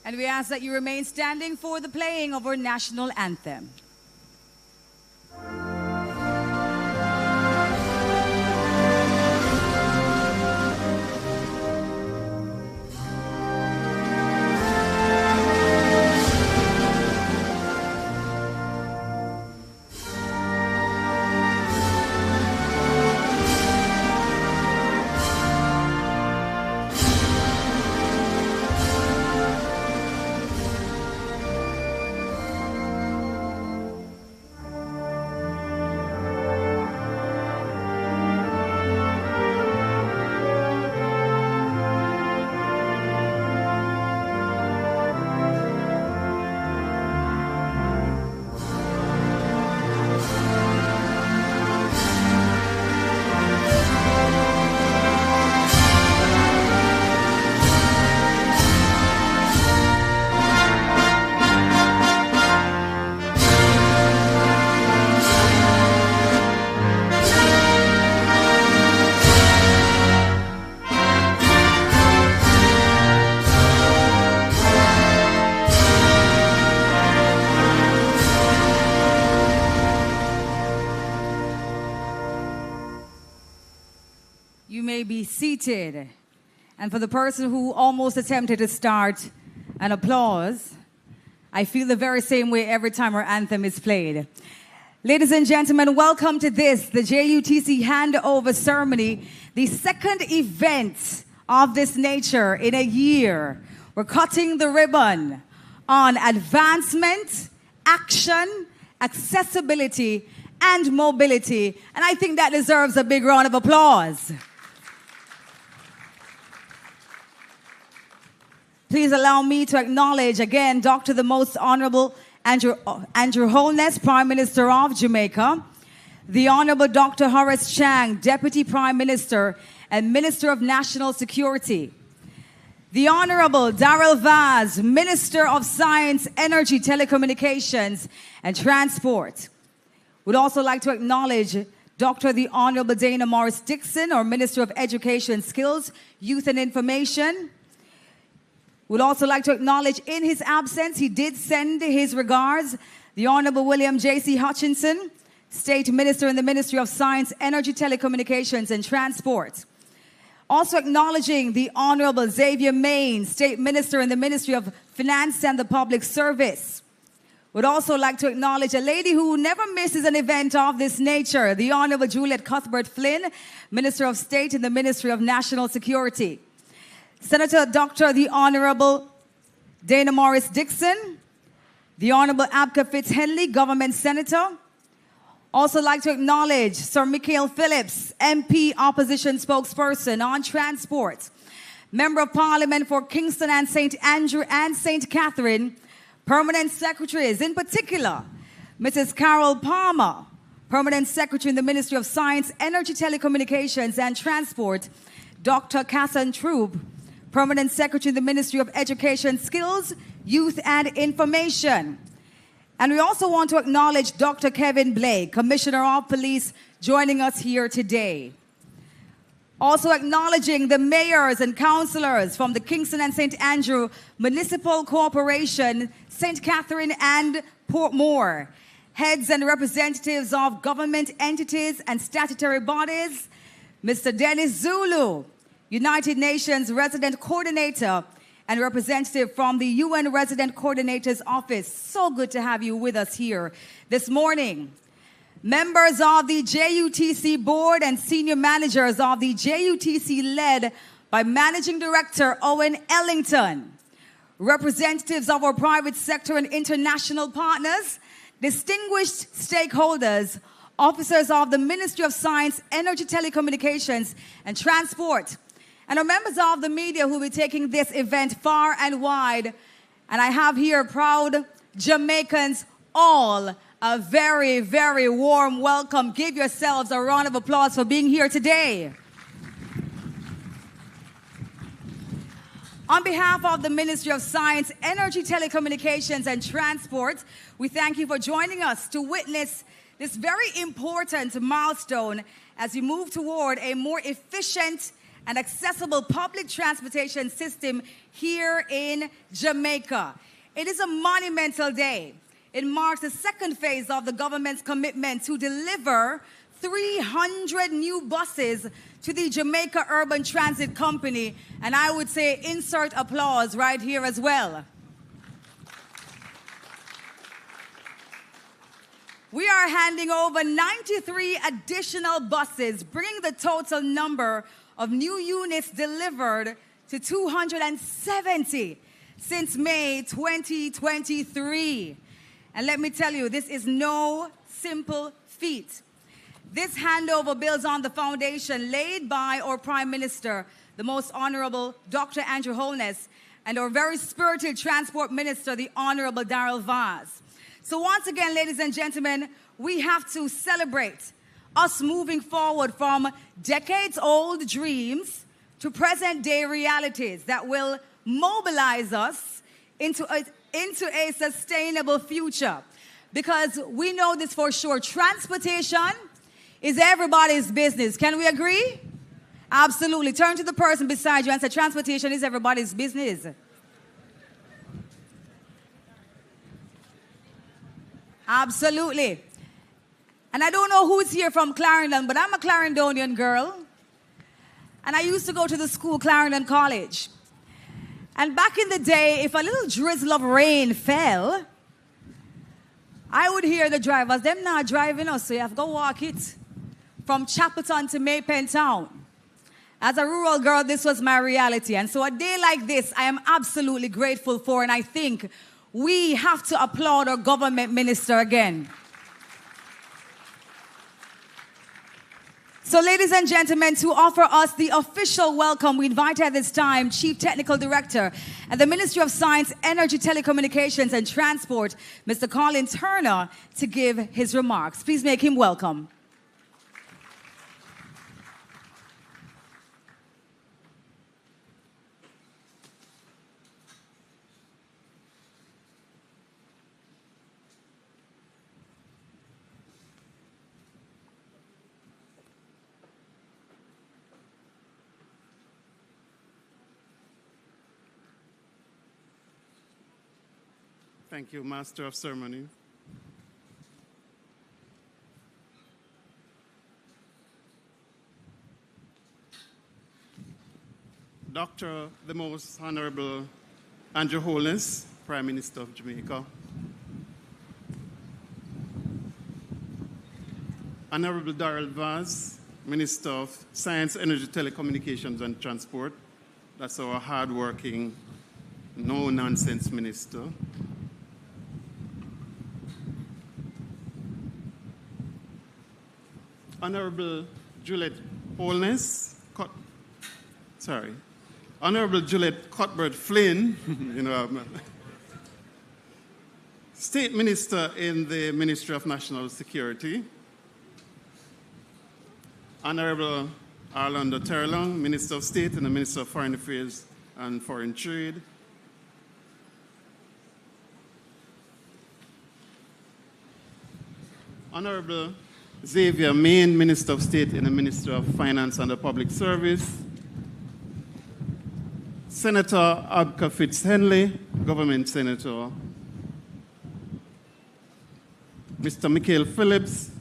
And we ask that you remain standing for the playing of our national anthem. Be seated. And for the person who almost attempted to start an applause, I feel the very same way every time our anthem is played. Ladies and gentlemen, welcome to this, the JUTC Handover ceremony, the second event of this nature in a year. We're cutting the ribbon on advancement, action, accessibility, and mobility. And I think that deserves a big round of applause. Please allow me to acknowledge again Dr. the Most Honorable Andrew Holness, Prime Minister of Jamaica, the Honorable Dr. Horace Chang, Deputy Prime Minister and Minister of National Security, the Honorable Daryl Vaz, Minister of Science, Energy, Telecommunications, and Transport. We'd also like to acknowledge Dr. the Honorable Dana Morris Dixon, our Minister of Education, Skills, Youth and Information. We'd also like to acknowledge in his absence, he did send his regards, the Honorable William J.C. Hutchinson, State Minister in the Ministry of Science, Energy, Telecommunications, and Transport. Also acknowledging the Honorable Xavier Main, State Minister in the Ministry of Finance and the Public Service. We'd also like to acknowledge a lady who never misses an event of this nature, the Honorable Juliet Cuthbert Flynn, Minister of State in the Ministry of National Security. Senator Dr. the Honorable Dana Morris Dixon, the Honorable Abka Fitz-Henley, Government Senator. Also like to acknowledge Sir Michael Phillips, MP Opposition Spokesperson on Transport, Member of Parliament for Kingston and St. Andrew and St. Catherine, Permanent Secretaries, in particular, Mrs. Carol Palmer, Permanent Secretary in the Ministry of Science, Energy, Telecommunications, and Transport, Dr. Cassan Troop, Permanent Secretary in the Ministry of Education, Skills, Youth and Information. And we also want to acknowledge Dr. Kevin Blake, Commissioner of Police, joining us here today. Also acknowledging the mayors and councillors from the Kingston and St. Andrew Municipal Corporation, St. Catherine and Portmore, heads and representatives of government entities and statutory bodies, Mr. Dennis Zulu, United Nations Resident Coordinator and representative from the UN Resident Coordinator's Office. So good to have you with us here this morning. Members of the JUTC Board and senior managers of the JUTC led by Managing Director Owen Ellington. Representatives of our private sector and international partners, distinguished stakeholders, officers of the Ministry of Science, Energy, Telecommunications, and Transport, and our members of the media who will be taking this event far and wide. And I have here proud Jamaicans all a very, very warm welcome. Give yourselves a round of applause for being here today. On behalf of the Ministry of Science, Energy, Telecommunications, and Transport, we thank you for joining us to witness this very important milestone as we move toward a more efficient and accessible public transportation system here in Jamaica. It is a monumental day. It marks the second phase of the government's commitment to deliver 300 new buses to the Jamaica Urban Transit Company. And I would say insert applause right here as well. We are handing over 93 additional buses, bringing the total number of new units delivered to 270 since May 2023. And let me tell you, this is no simple feat. This handover builds on the foundation laid by our Prime Minister, the Most Honorable Dr. Andrew Holness, and our very spirited Transport Minister, the Honorable Daryl Vaz. So once again, ladies and gentlemen, we have to celebrate us moving forward from decades-old dreams to present-day realities that will mobilize us into a sustainable future. Because we know this for sure, transportation is everybody's business. Can we agree? Absolutely. Turn to the person beside you and say, transportation is everybody's business. Absolutely. And I don't know who's here from Clarendon, but I'm a Clarendonian girl. And I used to go to the school, Clarendon College. And back in the day, if a little drizzle of rain fell, I would hear the drivers, them not driving us, so you have to go walk it from Chapelton to Maypen Town. As a rural girl, this was my reality. And so a day like this, I am absolutely grateful for, and I think we have to applaud our government minister again. So ladies and gentlemen, to offer us the official welcome, we invite at this time Chief Technical Director at the Ministry of Science, Energy, Telecommunications and Transport, Mr. Colin Turner, to give his remarks. Please make him welcome. Thank you, Master of Ceremony. Dr. the Most Honorable Andrew Holness, Prime Minister of Jamaica. Honorable Daryl Vaz, Minister of Science, Energy, Telecommunications and Transport. That's our hard-working, no-nonsense minister. Honorable Juliet Holness, Honorable Juliet Cuthbert Flynn, State Minister in the Ministry of National Security. Honorable Arlando Terrelong, Minister of State and the Minister of Foreign Affairs and Foreign Trade. Honorable Xavier Main, Minister of State in the Ministry of Finance and the Public Service. Senator Abka Fitz-Henley, Government Senator. Mr. Michael Phillips,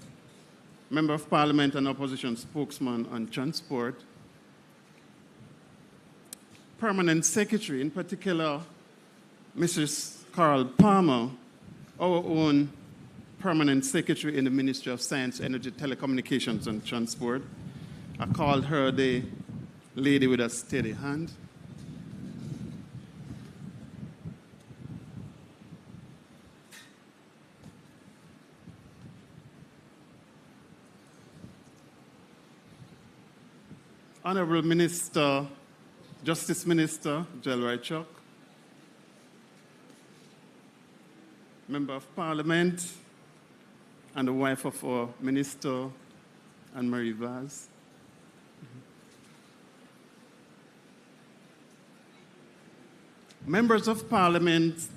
Member of Parliament and Opposition Spokesman on Transport. Permanent Secretary, in particular, Mrs. Carol Palmer, our own Permanent Secretary in the Ministry of Science, Energy, Telecommunications and Transport. I called her the lady with a steady hand. Honorable Minister, Justice Minister, Joel Rychuk. Member of Parliament, and the wife of our Minister, Anne-Marie Vaz. Members of Parliament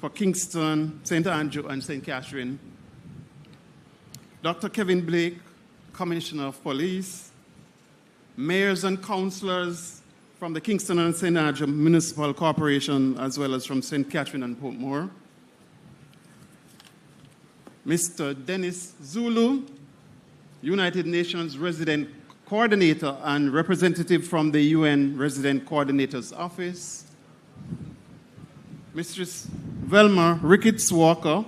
for Kingston, St. Andrew, and St. Catherine. Dr. Kevin Blake, Commissioner of Police. mayors and councillors from the Kingston and St. Andrew Municipal Corporation, as well as from St. Catherine and Portmore. Mr. Dennis Zulu, United Nations Resident Coordinator and representative from the UN Resident Coordinator's Office. Mistress Velma Ricketts Walker,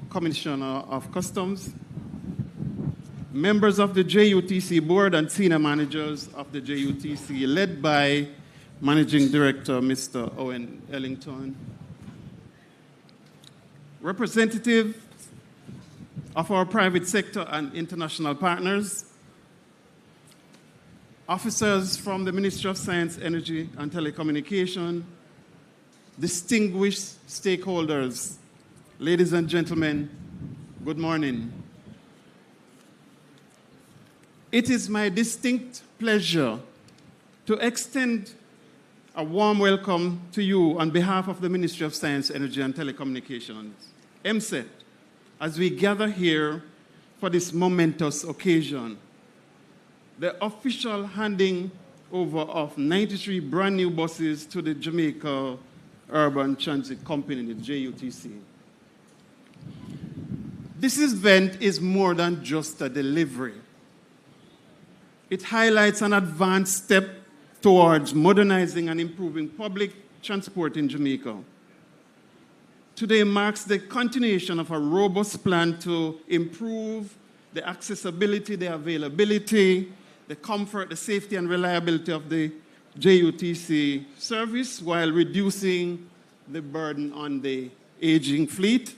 Commissioner of Customs. Members of the JUTC Board and senior managers of the JUTC, led by Managing Director Mr. Owen Ellington. Representatives of our private sector and international partners. Officers from the Ministry of Science, Energy and Telecommunications. Distinguished stakeholders, ladies and gentlemen, good morning. It is my distinct pleasure to extend a warm welcome to you on behalf of the Ministry of Science, Energy and Telecommunications, MSET, as we gather here for this momentous occasion, the official handing over of 93 brand new buses to the Jamaica Urban Transit Company, the JUTC. This event is more than just a delivery. It highlights an advanced step towards modernizing and improving public transport in Jamaica. Today marks the continuation of a robust plan to improve the accessibility, the availability, the comfort, the safety and reliability of the JUTC service while reducing the burden on the aging fleet.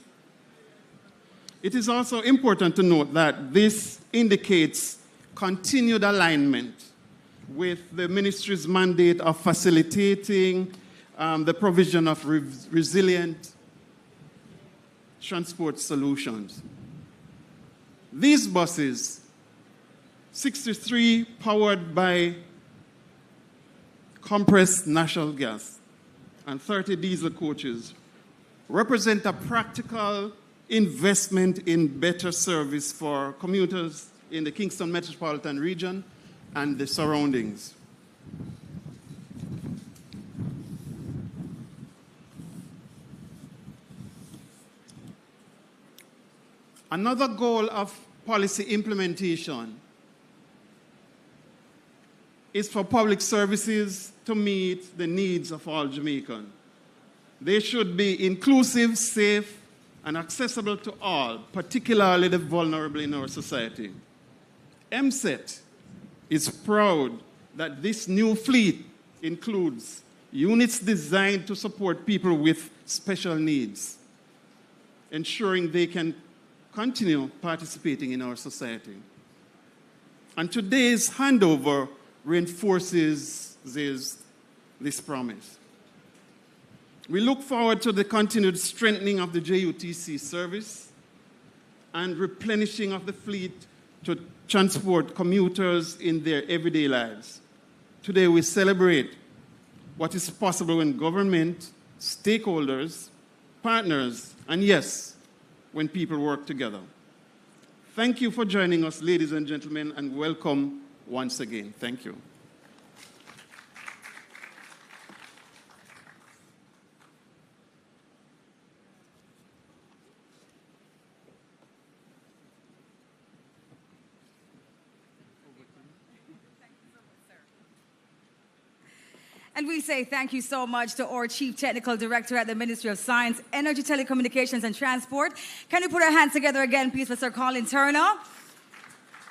It is also important to note that this indicates continued alignment with the ministry's mandate of facilitating the provision of resilient transport solutions. These buses, 63 powered by compressed natural gas and 30 diesel coaches, represent a practical investment in better service for commuters in the Kingston metropolitan region and the surroundings. Another goal of policy implementation is for public services to meet the needs of all Jamaicans. They should be inclusive, safe, and accessible to all, particularly the vulnerable in our society. MSET is proud that this new fleet includes units designed to support people with special needs, ensuring they can continue participating in our society. And today's handover reinforces this promise. We look forward to the continued strengthening of the JUTC service and replenishing of the fleet to transport commuters in their everyday lives. Today we celebrate what is possible when government, stakeholders, partners, and yes, when people work together. Thank you for joining us, ladies and gentlemen, and welcome once again. Thank you. And we say thank you so much to our Chief Technical Director at the Ministry of Science, Energy, Telecommunications, and Transport. Can you put our hands together again, please, for Sir Colin Turner?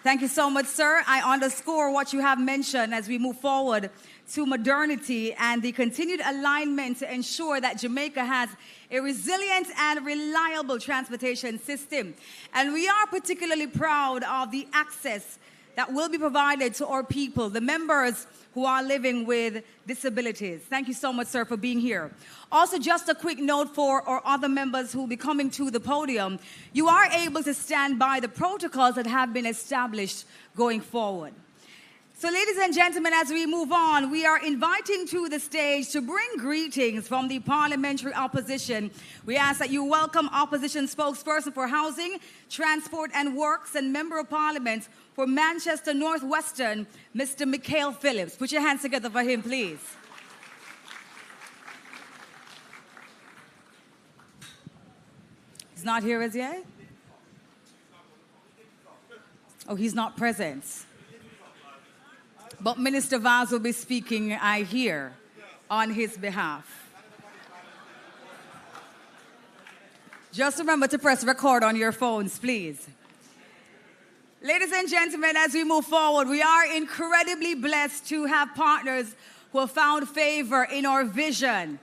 Thank you so much, sir. I underscore what you have mentioned as we move forward to modernity and the continued alignment to ensure that Jamaica has a resilient and reliable transportation system. And we are particularly proud of the access that will be provided to our people, the members who are living with disabilities. Thank you so much, sir, for being here. Also, just a quick note for our other members who will be coming to the podium. You are able to stand by the protocols that have been established going forward. So ladies and gentlemen, as we move on, we are inviting to the stage to bring greetings from the parliamentary opposition. We ask that you welcome opposition spokesperson for Housing, Transport and Works and Member of Parliament for Manchester Northwestern, Mr. Mikhail Phillips. Put your hands together for him, please. He's not here as yet? Oh, he's not present. But Minister Vaz will be speaking, I hear, on his behalf. Just remember to press record on your phones, please. Ladies and gentlemen, as we move forward, we are incredibly blessed to have partners who have found favor in our vision.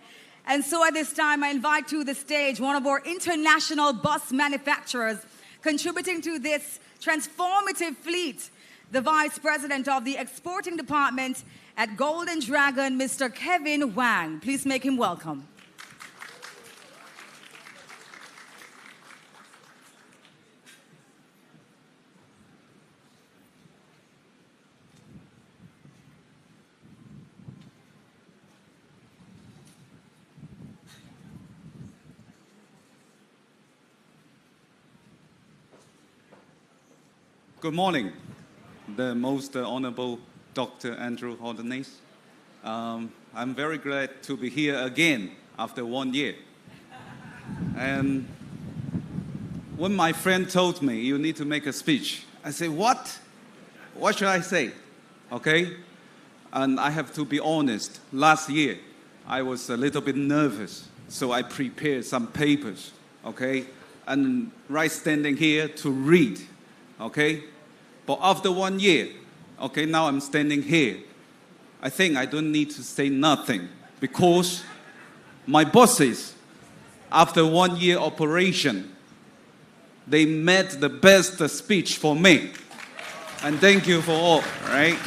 And so at this time, I invite to the stage one of our international bus manufacturers contributing to this transformative fleet, the Vice President of the Exporting Department at Golden Dragon, Mr. Kevin Wang. Please make him welcome. Good morning, the most honorable Dr. Andrew Holness. I'm very glad to be here again after 1 year. And when my friend told me you need to make a speech, I said, what? What should I say? Okay? And I have to be honest, last year I was a little bit nervous, so I prepared some papers, okay? And right standing here to read. Okay? But after 1 year, okay, now I'm standing here. I think I don't need to say nothing because my bosses, after 1 year operation, they made the best speech for me. And thank you for all, right?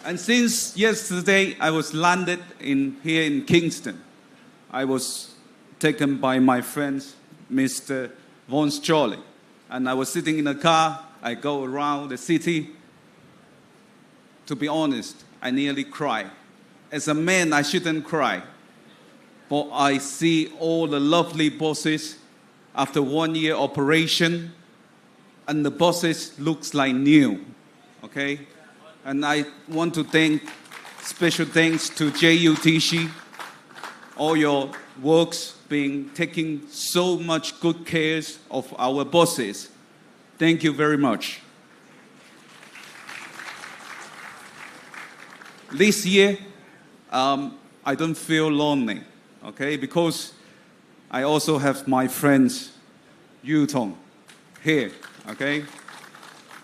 And since yesterday, I was landed here in Kingston. I was taken by my friends, Mr. Von Jolly. And I was sitting in a car. I go around the city. To be honest, I nearly cried. As a man, I shouldn't cry. But I see all the lovely bosses after 1 year operation, and the bosses looks like new. Okay? And I want to thank, special thanks to JUTC, all your works taking so much good care of our bosses. Thank you very much. This year, I don't feel lonely, okay? Because I also have my friends, Yutong, here, okay?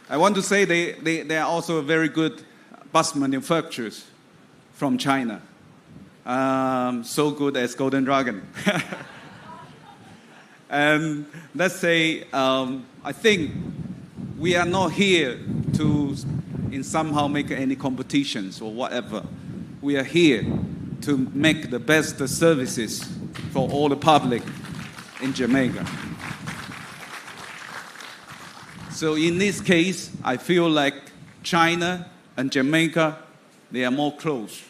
I want to say they are also very good bus manufacturers from China. So good as Golden Dragon. And let's say, I think we are not here to somehow make any competitions or whatever. We are here to make the best services for all the public in Jamaica. So in this case, I feel like China and Jamaica, they are more close.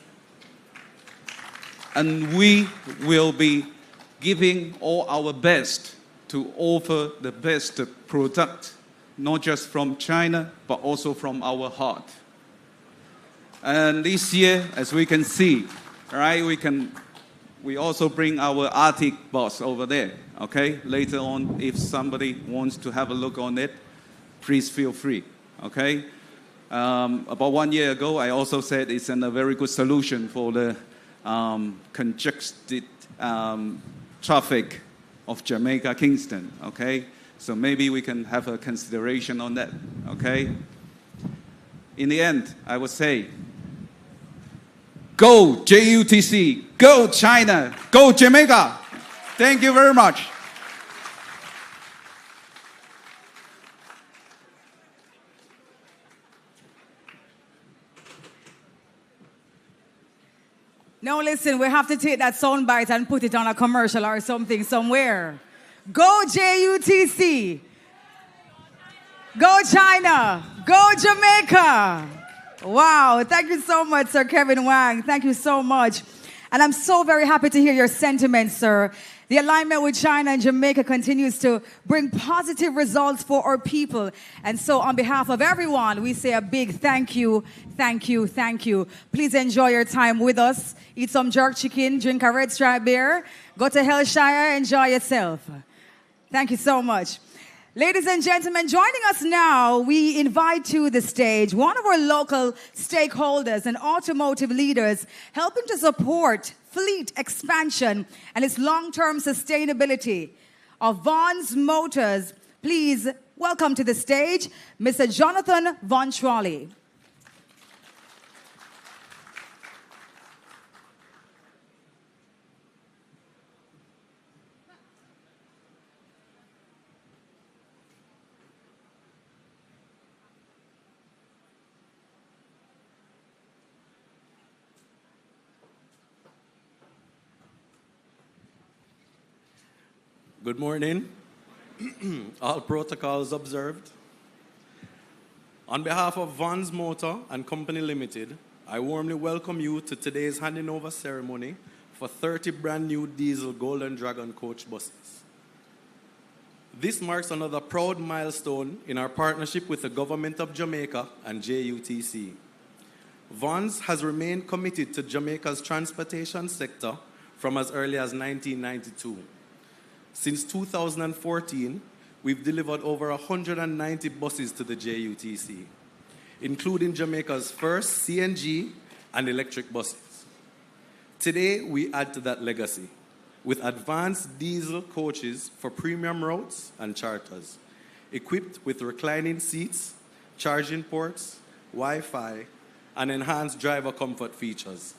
And we will be giving all our best to offer the best product, not just from China, but also from our heart. And this year, as we can see, right, we also bring our Arctic bus over there, okay? Later on, if somebody wants to have a look on it, please feel free, okay? About 1 year ago, I also said it's a very good solution for the congested traffic of Jamaica, Kingston, okay? So maybe we can have a consideration on that, okay? In the end, I would say, go JUTC, go China, go Jamaica. Thank you very much. No, listen, we have to take that soundbite and put it on a commercial or something somewhere. Go JUTC. Go China. Go Jamaica. Wow. Thank you so much, Sir Kevin Wang. Thank you so much. And I'm so very happy to hear your sentiments, sir. The alignment with China and Jamaica continues to bring positive results for our people. And so on behalf of everyone, we say a big thank you, thank you, thank you. Please enjoy your time with us. Eat some jerk chicken, drink a red stripe beer, go to Hellshire, enjoy yourself. Thank you so much. Ladies and gentlemen, joining us now, we invite to the stage one of our local stakeholders and automotive leaders helping to support fleet expansion and its long-term sustainability of Vaz Motors. Please welcome to the stage Mr. Jonathan Von Trolley. Good morning. All protocols observed. On behalf of Vaz Motor and Company Limited, I warmly welcome you to today's handing over ceremony for 30 brand new diesel Golden Dragon coach buses. This marks another proud milestone in our partnership with the Government of Jamaica and JUTC. Vaz has remained committed to Jamaica's transportation sector from as early as 1992. Since 2014, we've delivered over 190 buses to the JUTC, including Jamaica's first CNG and electric buses. Today, we add to that legacy with advanced diesel coaches for premium routes and charters, equipped with reclining seats, charging ports, Wi-Fi, and enhanced driver comfort features.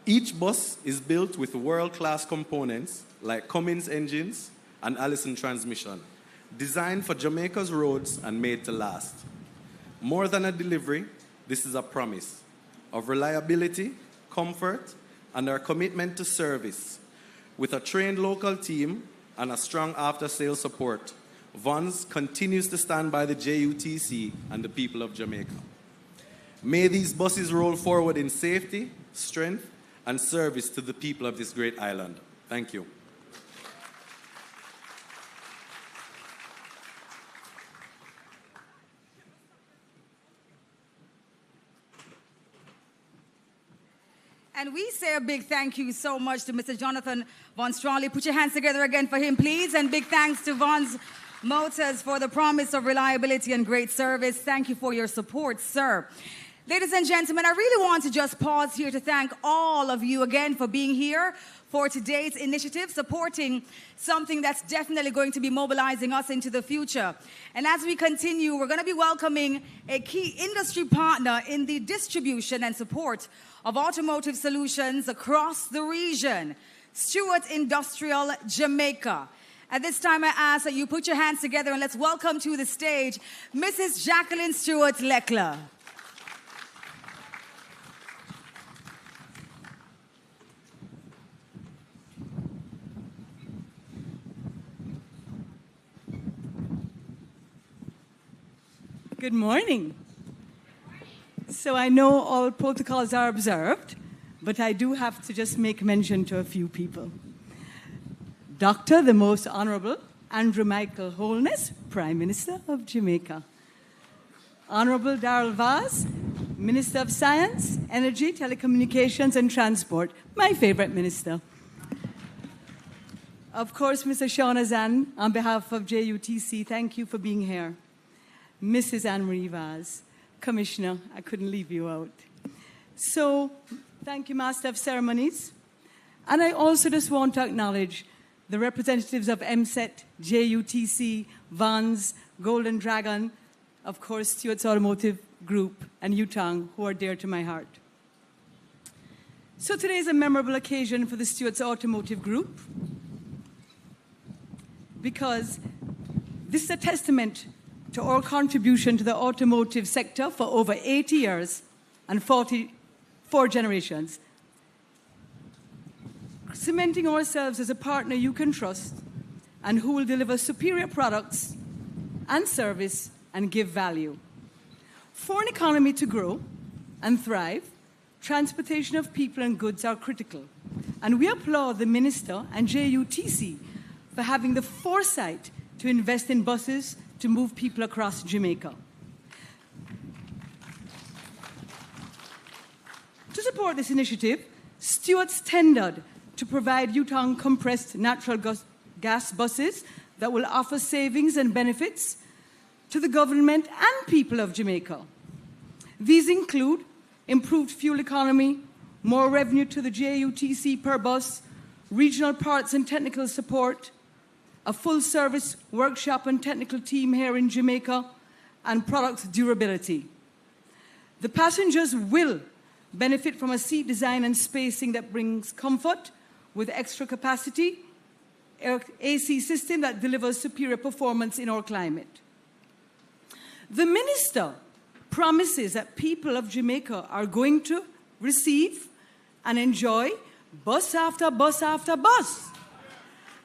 Each bus is built with world-class components like Cummins engines and Allison transmission, designed for Jamaica's roads and made to last. More than a delivery, this is a promise of reliability, comfort, and our commitment to service. With a trained local team and a strong after-sales support, Vaz continues to stand by the JUTC and the people of Jamaica. May these buses roll forward in safety, strength, and service to the people of this great island. Thank you. And we say a big thank you so much to Mr. Jonathan Von Trolley. Put your hands together again for him, please. And big thanks to Vaz Motors for the promise of reliability and great service. Thank you for your support, sir. Ladies and gentlemen, I really want to just pause here to thank all of you again for being here for today's initiative, supporting something that's definitely going to be mobilizing us into the future. And as we continue, we're going to be welcoming a key industry partner in the distribution and support of automotive solutions across the region, Stewart Industrial, Jamaica. At this time, I ask that you put your hands together and let's welcome to the stage Mrs. Jacqueline Stewart Leckler. Good morning. So I know all protocols are observed, but I do have to just make mention to a few people. Dr. the Most Honorable Andrew Michael Holness, Prime Minister of Jamaica. Honorable Daryl Vaz, Minister of Science, Energy, Telecommunications, and Transport, my favorite minister. Of course, Mr. Sean Azan, on behalf of JUTC, thank you for being here. Mrs. Anne-Marie Vaz, Commissioner, I couldn't leave you out. So, thank you, Master of Ceremonies. And I also just want to acknowledge the representatives of MSET, JUTC, Vaz, Golden Dragon, of course, Stewart's Automotive Group, and Yutong, who are dear to my heart. So today is a memorable occasion for the Stewart's Automotive Group because this is a testament to our contribution to the automotive sector for over 80 years and 44 generations, cementing ourselves as a partner you can trust and who will deliver superior products and service and give value. For an economy to grow and thrive, transportation of people and goods are critical. And we applaud the Minister and JUTC for having the foresight to invest in buses to move people across Jamaica. To support this initiative, Stewart's tendered to provide Yutong compressed natural gas buses that will offer savings and benefits to the government and people of Jamaica. These include improved fuel economy, more revenue to the JUTC per bus, regional parts and technical support, a full-service workshop and technical team here in Jamaica, and product durability. The passengers will benefit from a seat design and spacing that brings comfort with extra capacity, AC system that delivers superior performance in our climate. The Minister promises that people of Jamaica are going to receive and enjoy bus after bus after bus.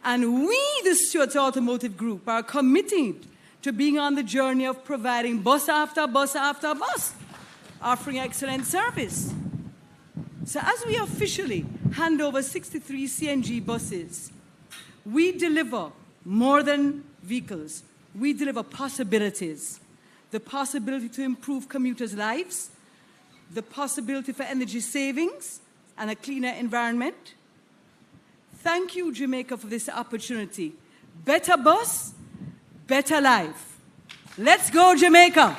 And we, the Stewart Automotive Group, are committed to being on the journey of providing bus after bus after bus, offering excellent service. So as we officially hand over 63 CNG buses, we deliver more than vehicles. We deliver possibilities. The possibility to improve commuters' lives, the possibility for energy savings and a cleaner environment. Thank you, Jamaica, for this opportunity. Better bus, better life. Let's go, Jamaica.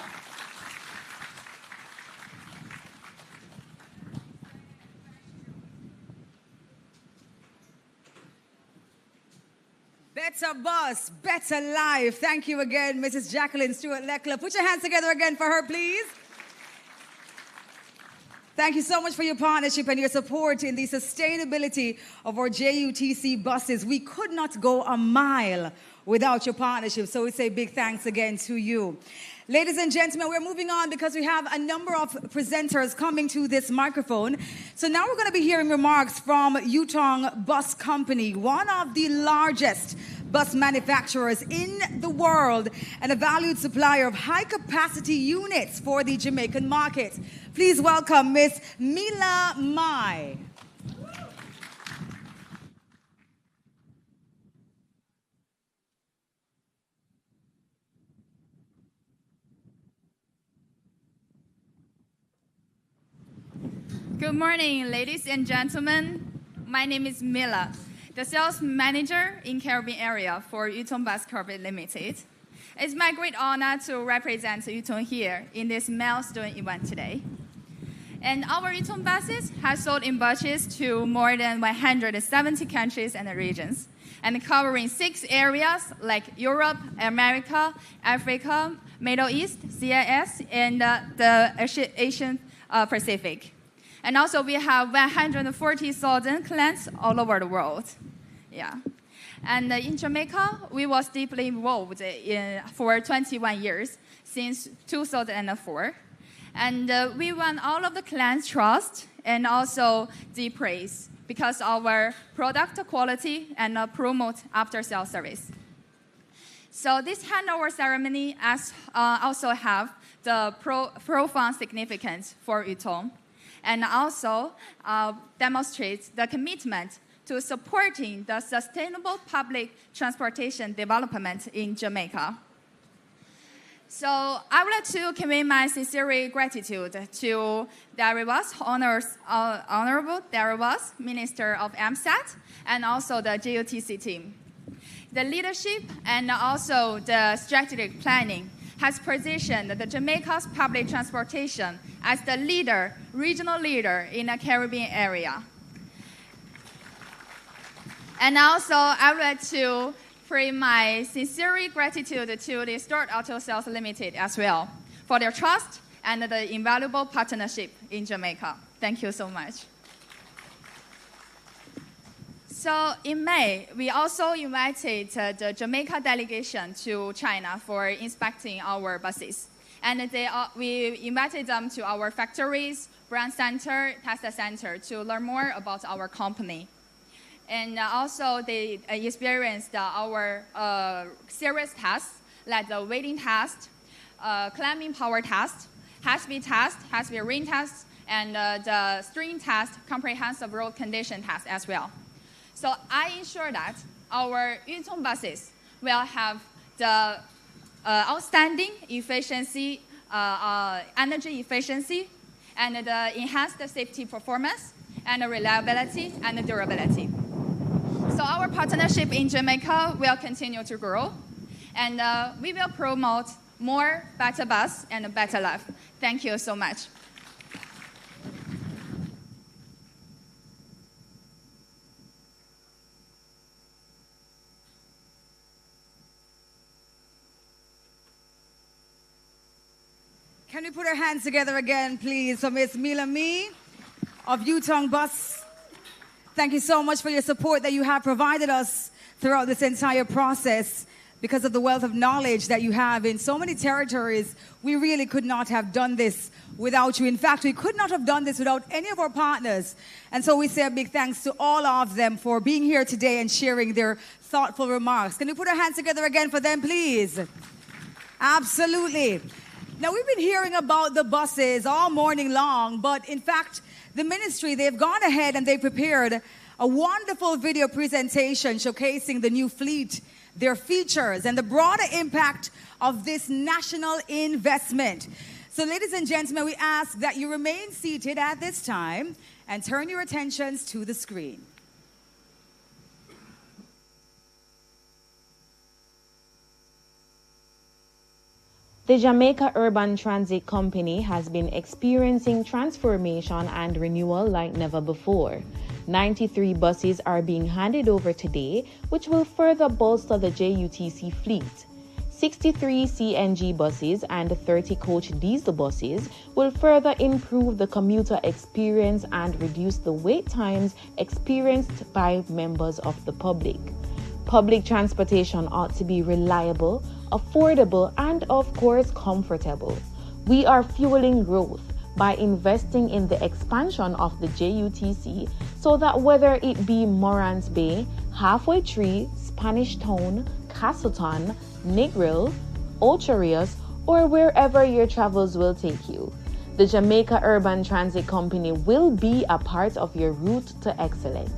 Better bus, better life. Thank you again, Mrs. Jacqueline Stewart-Leckler. Put your hands together again for her, please. Thank you so much for your partnership and your support in the sustainability of our JUTC buses. We could not go a mile without your partnership, so we say big thanks again to you. Ladies and gentlemen, we're moving on because we have a number of presenters coming to this microphone. So now we're going to be hearing remarks from Yutong Bus Company, one of the largest bus manufacturers in the world and a valued supplier of high-capacity units for the Jamaican market. Please welcome Miss Mila Mai. Good morning, ladies and gentlemen. My name is Mila, the sales manager in Caribbean area for Yutong Bus Corporate Limited. It's my great honor to represent Yutong here in this milestone event today. And our Yutong buses have sold in batches to more than 170 countries and regions, and covering 6 areas like Europe, America, Africa, Middle East, CIS, and the Asian Pacific. And also we have 140,000 clients all over the world. Yeah. And in Jamaica, we was deeply involved for 21 years, since 2004. And we won all of the clients' trust and also the praise because of our product quality and promote after-sales service. So this handover ceremony also have the profound significance for Yutong, and also demonstrates the commitment to supporting the sustainable public transportation development in Jamaica. So I would like to convey my sincere gratitude to Daryl Vaz, Honorable Daryl Vaz, Minister of MSAT, and also the JUTC team. The leadership and also the strategic planning has positioned the Jamaica's public transportation as the leader, regional leader in the Caribbean area. And also, I would like to pay my sincere gratitude to the Stewart Auto Sales Limited as well for their trust and the invaluable partnership in Jamaica. Thank you so much. So in May, we also invited the Jamaica delegation to China for inspecting our buses. And we invited them to our factories, brand center, test center to learn more about our company. And also they experienced our serious tests, like the weighting test, climbing power test, high-speed test, high-speed rain test, and the string test, comprehensive road condition test as well. So I ensure that our Yutong buses will have the outstanding efficiency, energy efficiency, and the enhanced safety performance, and the reliability and the durability. So our partnership in Jamaica will continue to grow, and we will promote more better bus and better life. Thank you so much. Can we put our hands together again, please, for Miss Mila Mee of Yutong Bus. Thank you so much for your support that you have provided us throughout this entire process. Because of the wealth of knowledge that you have in so many territories, we really could not have done this without you. In fact, we could not have done this without any of our partners. And so we say a big thanks to all of them for being here today and sharing their thoughtful remarks. Can we put our hands together again for them, please? Absolutely. Now, we've been hearing about the buses all morning long, but in fact, the ministry, they've gone ahead and they've prepared a wonderful video presentation showcasing the new fleet, their features, and the broader impact of this national investment. So, ladies and gentlemen, we ask that you remain seated at this time and turn your attentions to the screen. The Jamaica Urban Transit Company has been experiencing transformation and renewal like never before. 93 buses are being handed over today, which will further bolster the JUTC fleet. 63 CNG buses and 30 coach diesel buses will further improve the commuter experience and reduce the wait times experienced by members of the public. Public transportation ought to be reliable, affordable, and of course comfortable. We are fueling growth by investing in the expansion of the JUTC so that whether it be Morans Bay, Halfway Tree, Spanish Town, Castleton, Negril, Ocherius, or wherever your travels will take you, the Jamaica Urban Transit Company will be a part of your route to excellence.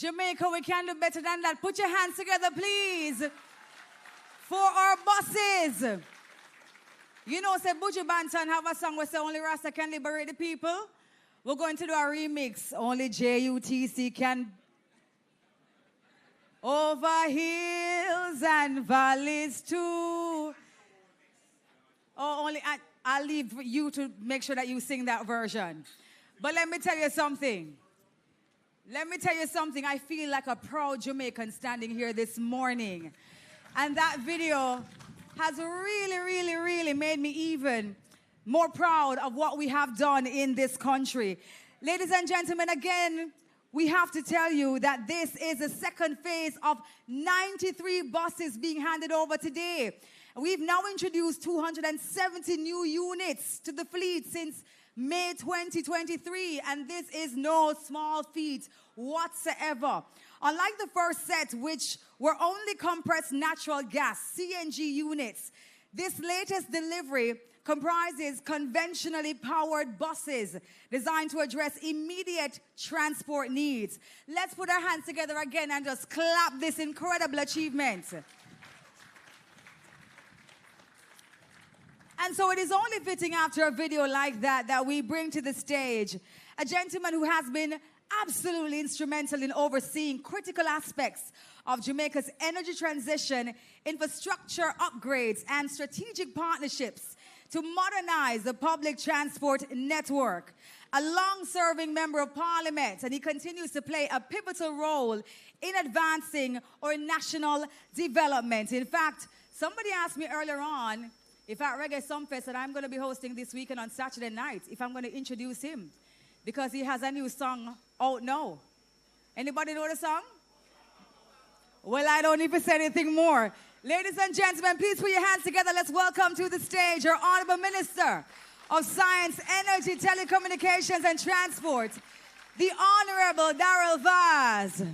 Jamaica, we can do better than that. Put your hands together, please, for our buses. You know, say Buju Banton have a song where say only Rasta can liberate the people. We're going to do a remix. Only JUTC can. over hills and valleys too. Oh, only I'll leave you to make sure that you sing that version. But let me tell you something. I feel like a proud Jamaican standing here this morning. And that video has really made me even more proud of what we have done in this country. Ladies and gentlemen, again, we have to tell you that this is the second phase of 93 buses being handed over today. We've now introduced 270 new units to the fleet since May 2023, and this is no small feat whatsoever. Unlike the first set, which were only compressed natural gas, CNG units, this latest delivery comprises conventionally powered buses designed to address immediate transport needs. Let's put our hands together again and just clap this incredible achievement. And so it is only fitting after a video like that that we bring to the stage a gentleman who has been absolutely instrumental in overseeing critical aspects of Jamaica's energy transition, infrastructure upgrades, and strategic partnerships to modernize the public transport network. A long-serving member of parliament, and he continues to play a pivotal role in advancing our national development. In fact, somebody asked me earlier on if at Reggae Sumfest that I'm going to be hosting this weekend on Saturday night, if I'm going to introduce him, because he has a new song out now. Anybody know the song? Well, I don't need to say anything more. Ladies and gentlemen, please put your hands together. Let's welcome to the stage our Honorable Minister of Science, Energy, Telecommunications, and Transport, the Honorable Daryl Vaz.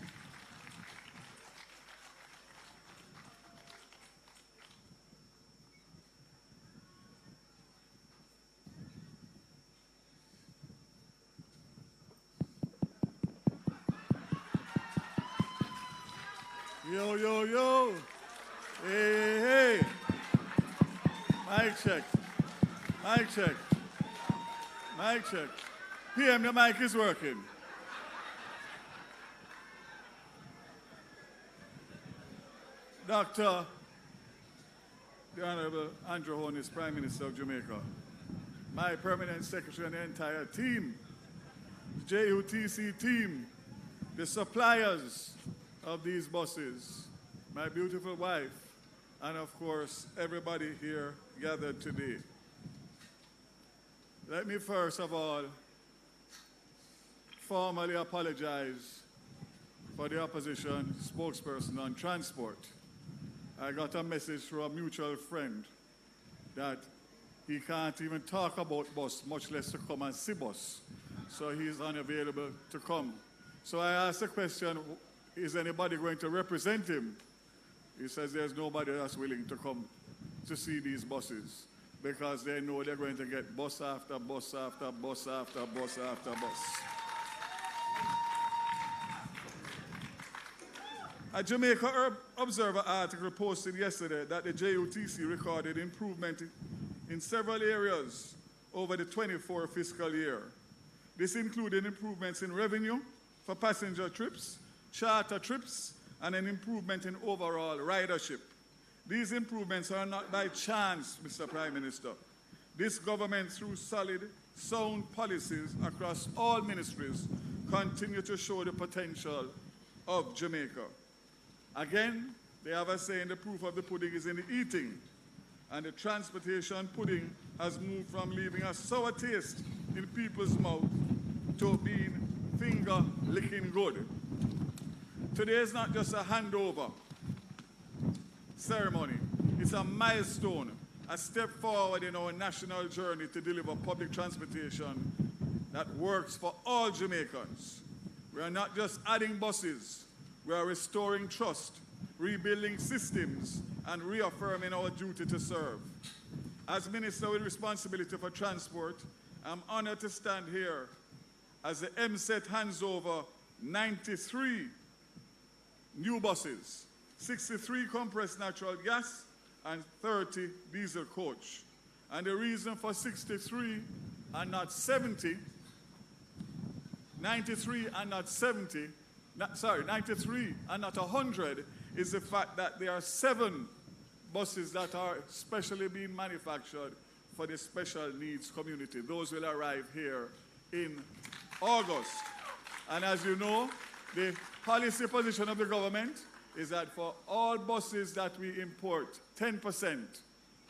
Yo, yo, yo. Hey, hey, hey. Mic check. Mic check. Mic check. PM, the mic is working. Dr. the Honorable Andrew Holness, Prime Minister of Jamaica, my permanent secretary and the entire team, the JUTC team, the suppliers of these buses, my beautiful wife, and of course, everybody here gathered today. Let me first of all formally apologize for the opposition spokesperson on transport. I got a message from a mutual friend that he can't even talk about bus, much less to come and see bus. So he's unavailable to come. So I asked the question, is anybody going to represent him? He says there's nobody that's willing to come to see these buses because they know they're going to get bus after bus after bus after bus after bus. A Jamaica Observer article posted yesterday that the JUTC recorded improvement in several areas over the 24 fiscal year. This included improvements in revenue for passenger trips, charter trips, and an improvement in overall ridership. These improvements are not by chance, Mr. Prime Minister. This government, through solid, sound policies across all ministries, continue to show the potential of Jamaica. Again, they have a saying, the proof of the pudding is in the eating. And the transportation pudding has moved from leaving a sour taste in people's mouth to being finger-licking good. Today is not just a handover ceremony. It's a milestone, a step forward in our national journey to deliver public transportation that works for all Jamaicans. We are not just adding buses. We are restoring trust, rebuilding systems, and reaffirming our duty to serve. As Minister with responsibility for transport, I'm honored to stand here as the MSET hands over 93 new buses, 63 compressed natural gas, and 30 diesel coach. And the reason for 63 and not 70, 93 and not 70, 93 and not 100 is the fact that there are 7 buses that are specially being manufactured for the special needs community. Those will arrive here in August. And as you know, the policy position of the government is that for all buses that we import, 10%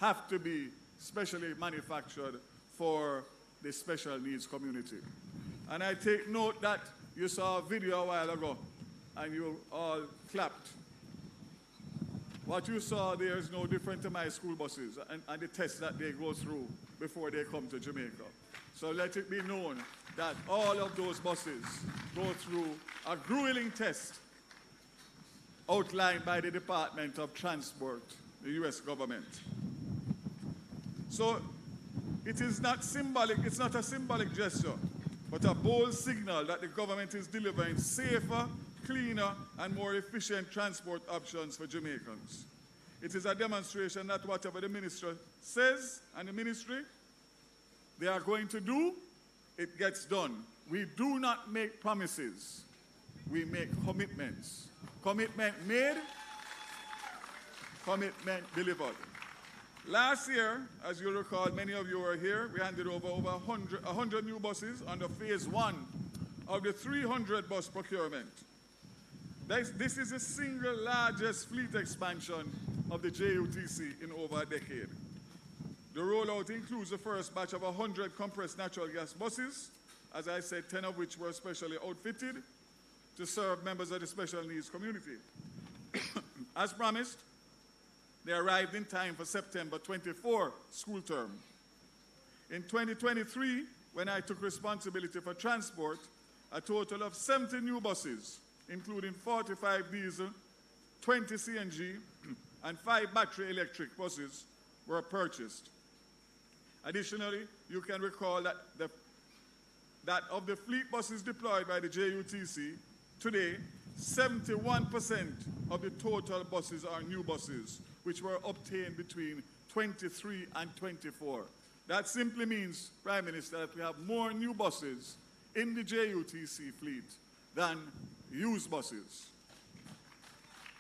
have to be specially manufactured for the special needs community. And I take note that you saw a video a while ago and you all clapped. What you saw there is no different to my school buses and the tests that they go through before they come to Jamaica. So let it be known that all of those buses go through a grueling test outlined by the Department of Transport, the US government. So it is not symbolic, it's not a symbolic gesture, but a bold signal that the government is delivering safer, cleaner, and more efficient transport options for Jamaicans. It is a demonstration that whatever the minister says and the ministry they are going to do, it gets done. We do not make promises, we make commitments. Commitment made, commitment delivered. Last year, as you recall, many of you were here, we handed over 100 new buses under phase 1 of the 300 bus procurement. This is the single largest fleet expansion of the JUTC in over a decade. The rollout includes the first batch of 100 compressed natural gas buses, as I said, 10 of which were specially outfitted to serve members of the special needs community. As promised, they arrived in time for September 24 school term. In 2023, when I took responsibility for transport, a total of 70 new buses, including 45 diesel, 20 CNG, and 5 battery electric buses were purchased. Additionally, you can recall that of the fleet buses deployed by the JUTC, today, 71% of the total buses are new buses, which were obtained between 23 and 24. That simply means, Prime Minister, that we have more new buses in the JUTC fleet than used buses.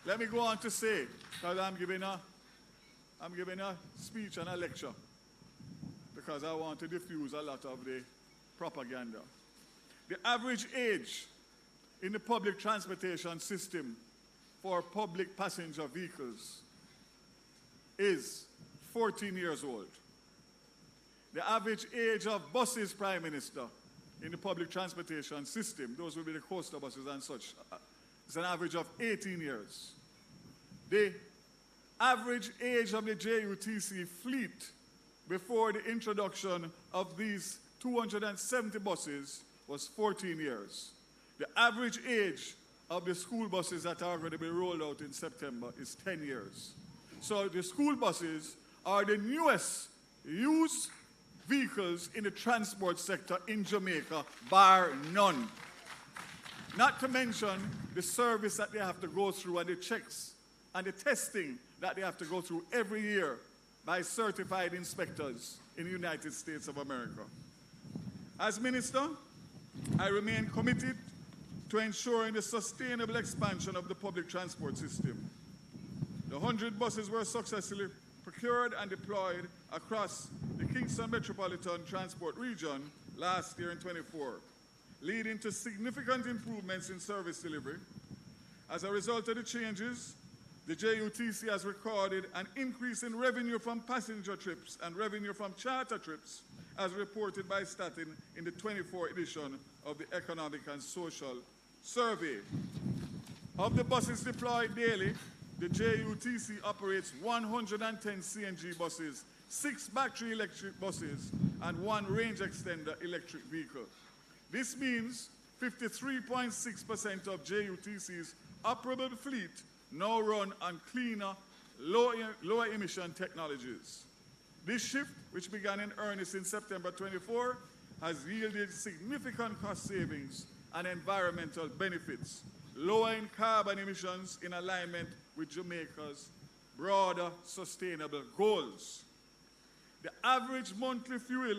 Let me go on to say, because I'm giving a speech and a lecture, because I want to diffuse a lot of the propaganda. The average age in the public transportation system for public passenger vehicles is 14 years old. The average age of buses, Prime Minister, in the public transportation system, those will be the coaster buses and such, is an average of 18 years. The average age of the JUTC fleet before the introduction of these 270 buses was 14 years. The average age of the school buses that are going to be rolled out in September is 10 years. So the school buses are the newest used vehicles in the transport sector in Jamaica, bar none. Not to mention the service that they have to go through and the checks and the testing that they have to go through every year by certified inspectors in the United States of America. As Minister, I remain committed to ensuring the sustainable expansion of the public transport system. The 100 buses were successfully procured and deployed across the Kingston Metropolitan Transport Region last year in 24, leading to significant improvements in service delivery. As a result of the changes, the JUTC has recorded an increase in revenue from passenger trips and revenue from charter trips, as reported by Statin in the 24th edition of the Economic and Social Survey. Of the buses deployed daily, the JUTC operates 110 CNG buses, 6 battery electric buses, and 1 range extender electric vehicle. This means 53.6% of JUTC's operable fleet now run on cleaner, lower emission technologies. This shift, which began in earnest in September 24, has yielded significant cost savings and environmental benefits, lowering carbon emissions in alignment with Jamaica's broader sustainable goals. The average monthly fuel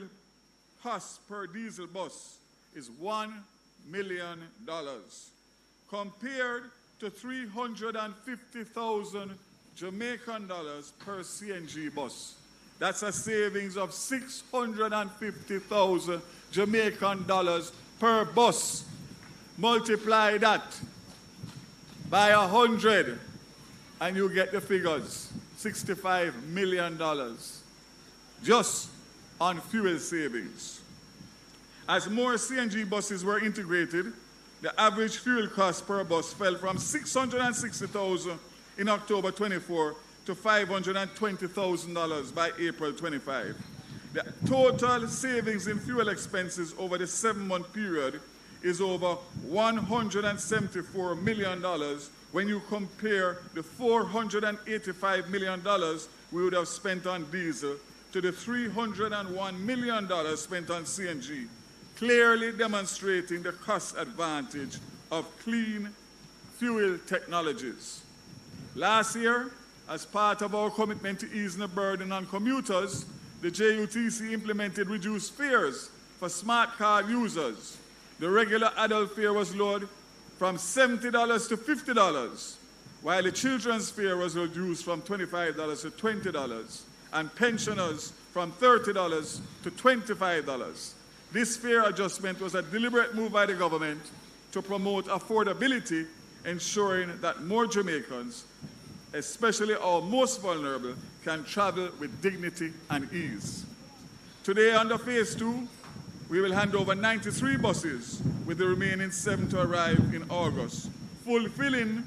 cost per diesel bus is $1 million. compared to $350,000 Jamaican dollars per CNG bus. That's a savings of $650,000 Jamaican dollars per bus. Multiply that by 100 and you get the figures, $65 million just on fuel savings. As more CNG buses were integrated, the average fuel cost per bus fell from $660,000 in October 24 to $520,000 by April 25. The total savings in fuel expenses over the 7-month period is over $174 million when you compare the $485 million we would have spent on diesel to the $301 million spent on CNG, clearly demonstrating the cost advantage of clean fuel technologies. Last year, as part of our commitment to easing the burden on commuters, the JUTC implemented reduced fares for smart card users. The regular adult fare was lowered from $70 to $50, while the children's fare was reduced from $25 to $20, and pensioners from $30 to $25. This fare adjustment was a deliberate move by the government to promote affordability, ensuring that more Jamaicans, especially our most vulnerable, can travel with dignity and ease. Today, under Phase 2, we will hand over 93 buses, with the remaining 7 to arrive in August, fulfilling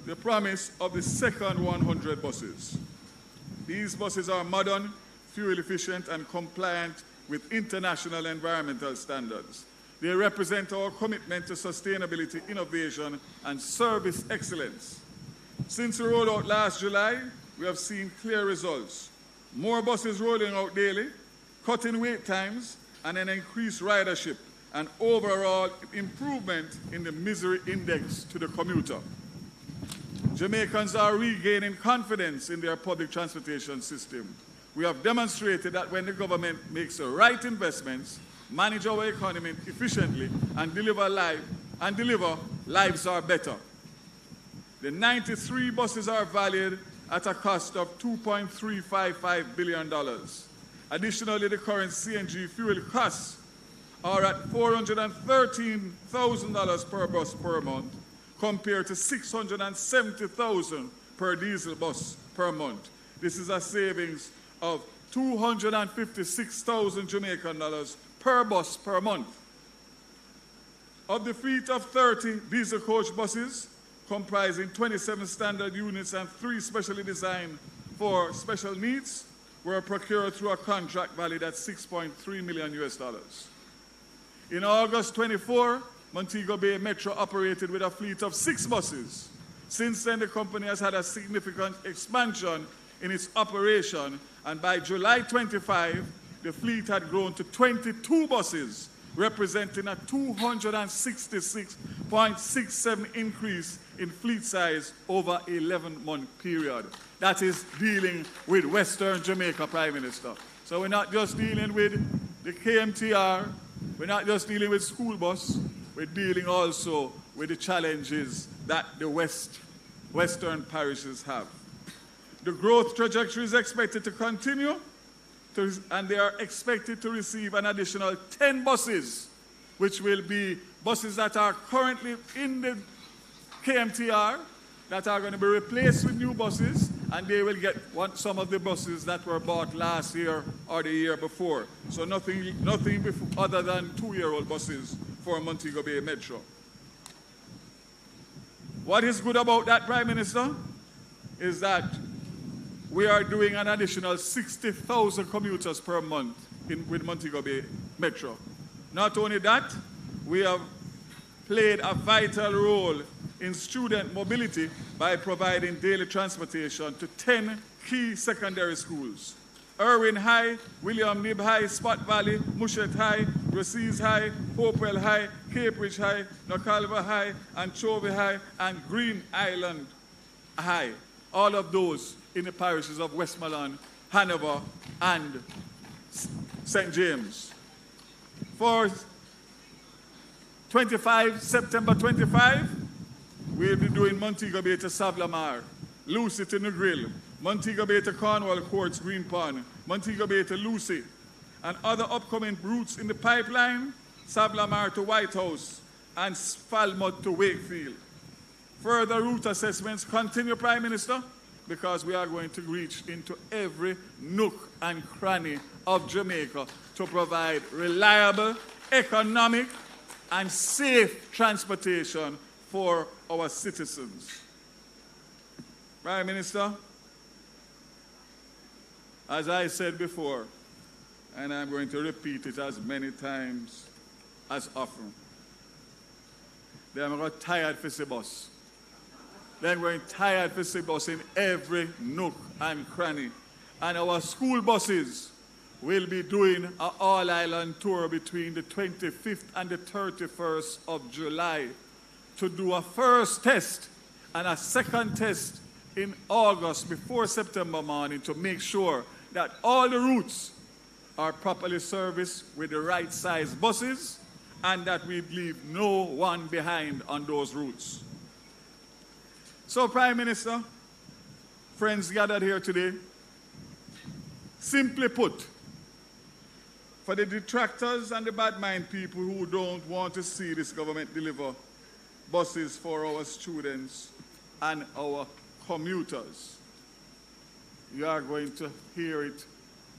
the promise of the second 100 buses. These buses are modern, fuel efficient, and compliant with international environmental standards. They represent our commitment to sustainability, innovation, and service excellence. Since the rollout last July, we have seen clear results. More buses rolling out daily, cutting wait times, and an increased ridership, and overall improvement in the misery index to the commuter. Jamaicans are regaining confidence in their public transportation system. We have demonstrated that when the government makes the right investments, manage our economy efficiently, and deliver lives are better. The 93 buses are valued at a cost of $2.355 billion. Additionally, the current CNG fuel costs are at $413,000 per bus per month, compared to $670,000 per diesel bus per month. This is a savings of $256,000 Jamaican dollars per bus per month. Of the fleet of 30 diesel coach buses, comprising 27 standard units and 3 specially designed for special needs, were procured through a contract valued at $6.3 million. In August 24, Montego Bay Metro operated with a fleet of 6 buses. Since then, the company has had a significant expansion in its operation, and by July 25, the fleet had grown to 22 buses, representing a 266.67 increase in fleet size over an 11-month period. That is dealing with Western Jamaica, Prime Minister. So we're not just dealing with the KMTR, we're not just dealing with school bus, we're dealing also with the challenges that the Western parishes have. The growth trajectory is expected to continue, and they are expected to receive an additional 10 buses, which will be buses that are currently in the KMTR, that are going to be replaced with new buses, and they will get some of the buses that were bought last year or the year before. So nothing other than 2-year-old buses for Montego Bay Metro. What is good about that, Prime Minister, is that we are doing an additional 60,000 commuters per month with Montego Bay Metro. Not only that, we have played a vital role in student mobility by providing daily transportation to 10 key secondary schools: Irwin High, William Knibb High, Spot Valley, Mushet High, Rosees High, Hopewell High, Cambridge High, Nocalva High, Anchovy High, and Green Island High. All of those in the parishes of Westmoreland, Hanover, and St. James. For September 25, we'll be doing Montego Bay to Savlamar, Lucy to New Grill, Montego Bay to Cornwall Courts, Green Pond, Montego Bay to Lucy, and other upcoming routes in the pipeline, Savlamar to White House, and Falmouth to Wakefield. Further route assessments continue, Prime Minister, because we are going to reach into every nook and cranny of Jamaica to provide reliable, economic, and safe transportation for our citizens. Prime Minister, as I said before, and I'm going to repeat it as many times as often, they're going tired for the bus. They're going tired for the bus in every nook and cranny. And our school buses will be doing an all-island tour between the 25th and the 31st of July to do a first test and a second test in August before September morning to make sure that all the routes are properly serviced with the right size buses and that we leave no one behind on those routes. So, Prime Minister, friends gathered here today, simply put, for the detractors and the bad mind people who don't want to see this government deliver buses for our students and our commuters, you are going to hear it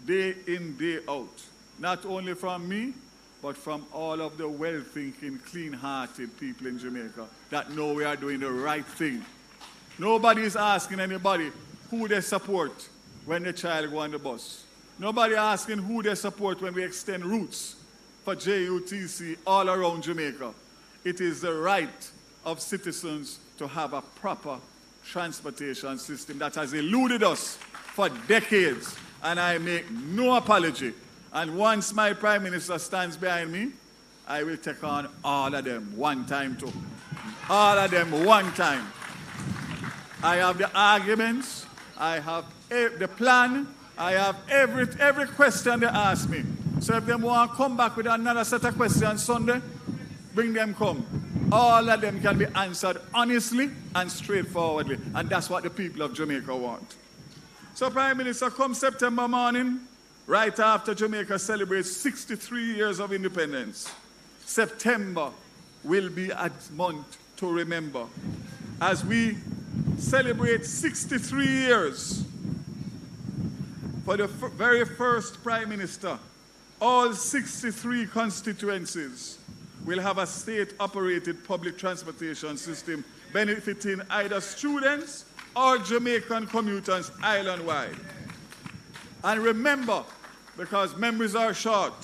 day in, day out, not only from me, but from all of the well-thinking, clean-hearted people in Jamaica that know we are doing the right thing. Nobody is asking anybody who they support when the child go on the bus. Nobody asking who they support when we extend routes for JUTC all around Jamaica. It is the right of citizens to have a proper transportation system that has eluded us for decades, and I make no apology. And once my Prime Minister stands behind me, I will take on all of them one time too. All of them one time. I have the arguments, I have the plan, I have every question they ask me. So if they want to come back with another set of questions Sunday, bring them come. All of them can be answered honestly and straightforwardly, and that's what the people of Jamaica want. So Prime Minister, come September morning, right after Jamaica celebrates 63 years of independence, September will be a month to remember. As we celebrate 63 years for the very first Prime Minister, all 63 constituencies will have a state-operated public transportation system benefiting either students or Jamaican commuters island-wide. And remember, because memories are short,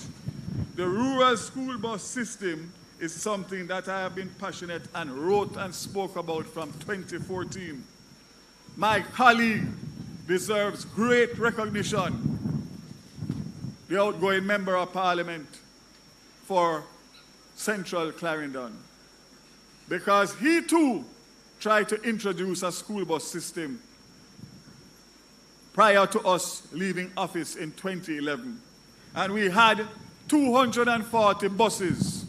the rural school bus system is something that I have been passionate and wrote and spoke about from 2014. My colleague deserves great recognition, the outgoing Member of Parliament for Central Clarendon, because he too tried to introduce a school bus system prior to us leaving office in 2011. And we had 240 buses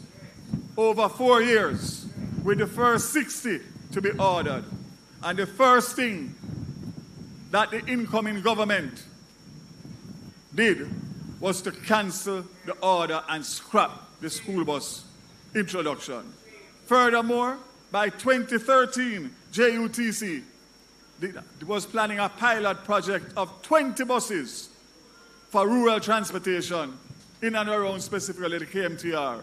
over 4 years, with the first 60 to be ordered. And the first thing that the incoming government did was to cancel the order and scrap the school bus introduction. Furthermore, by 2013, JUTC was planning a pilot project of 20 buses for rural transportation in and around specifically the KMTR.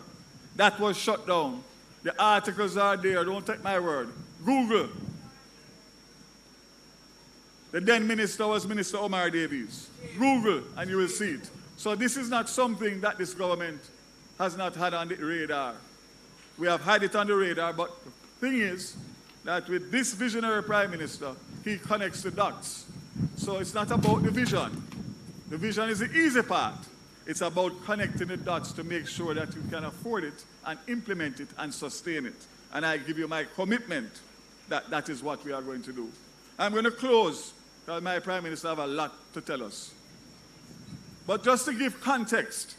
That was shut down. The articles are there, don't take my word. Google. The then minister was Minister Omar Davies. Google and you will see it. So this is not something that this government has not had on the radar. We have had it on the radar, but the thing is that with this visionary Prime Minister, he connects the dots. So it's not about the vision. The vision is the easy part. It's about connecting the dots to make sure that you can afford it and implement it and sustain it. And I give you my commitment that that is what we are going to do. I'm going to close because my Prime Minister has a lot to tell us. But just to give context,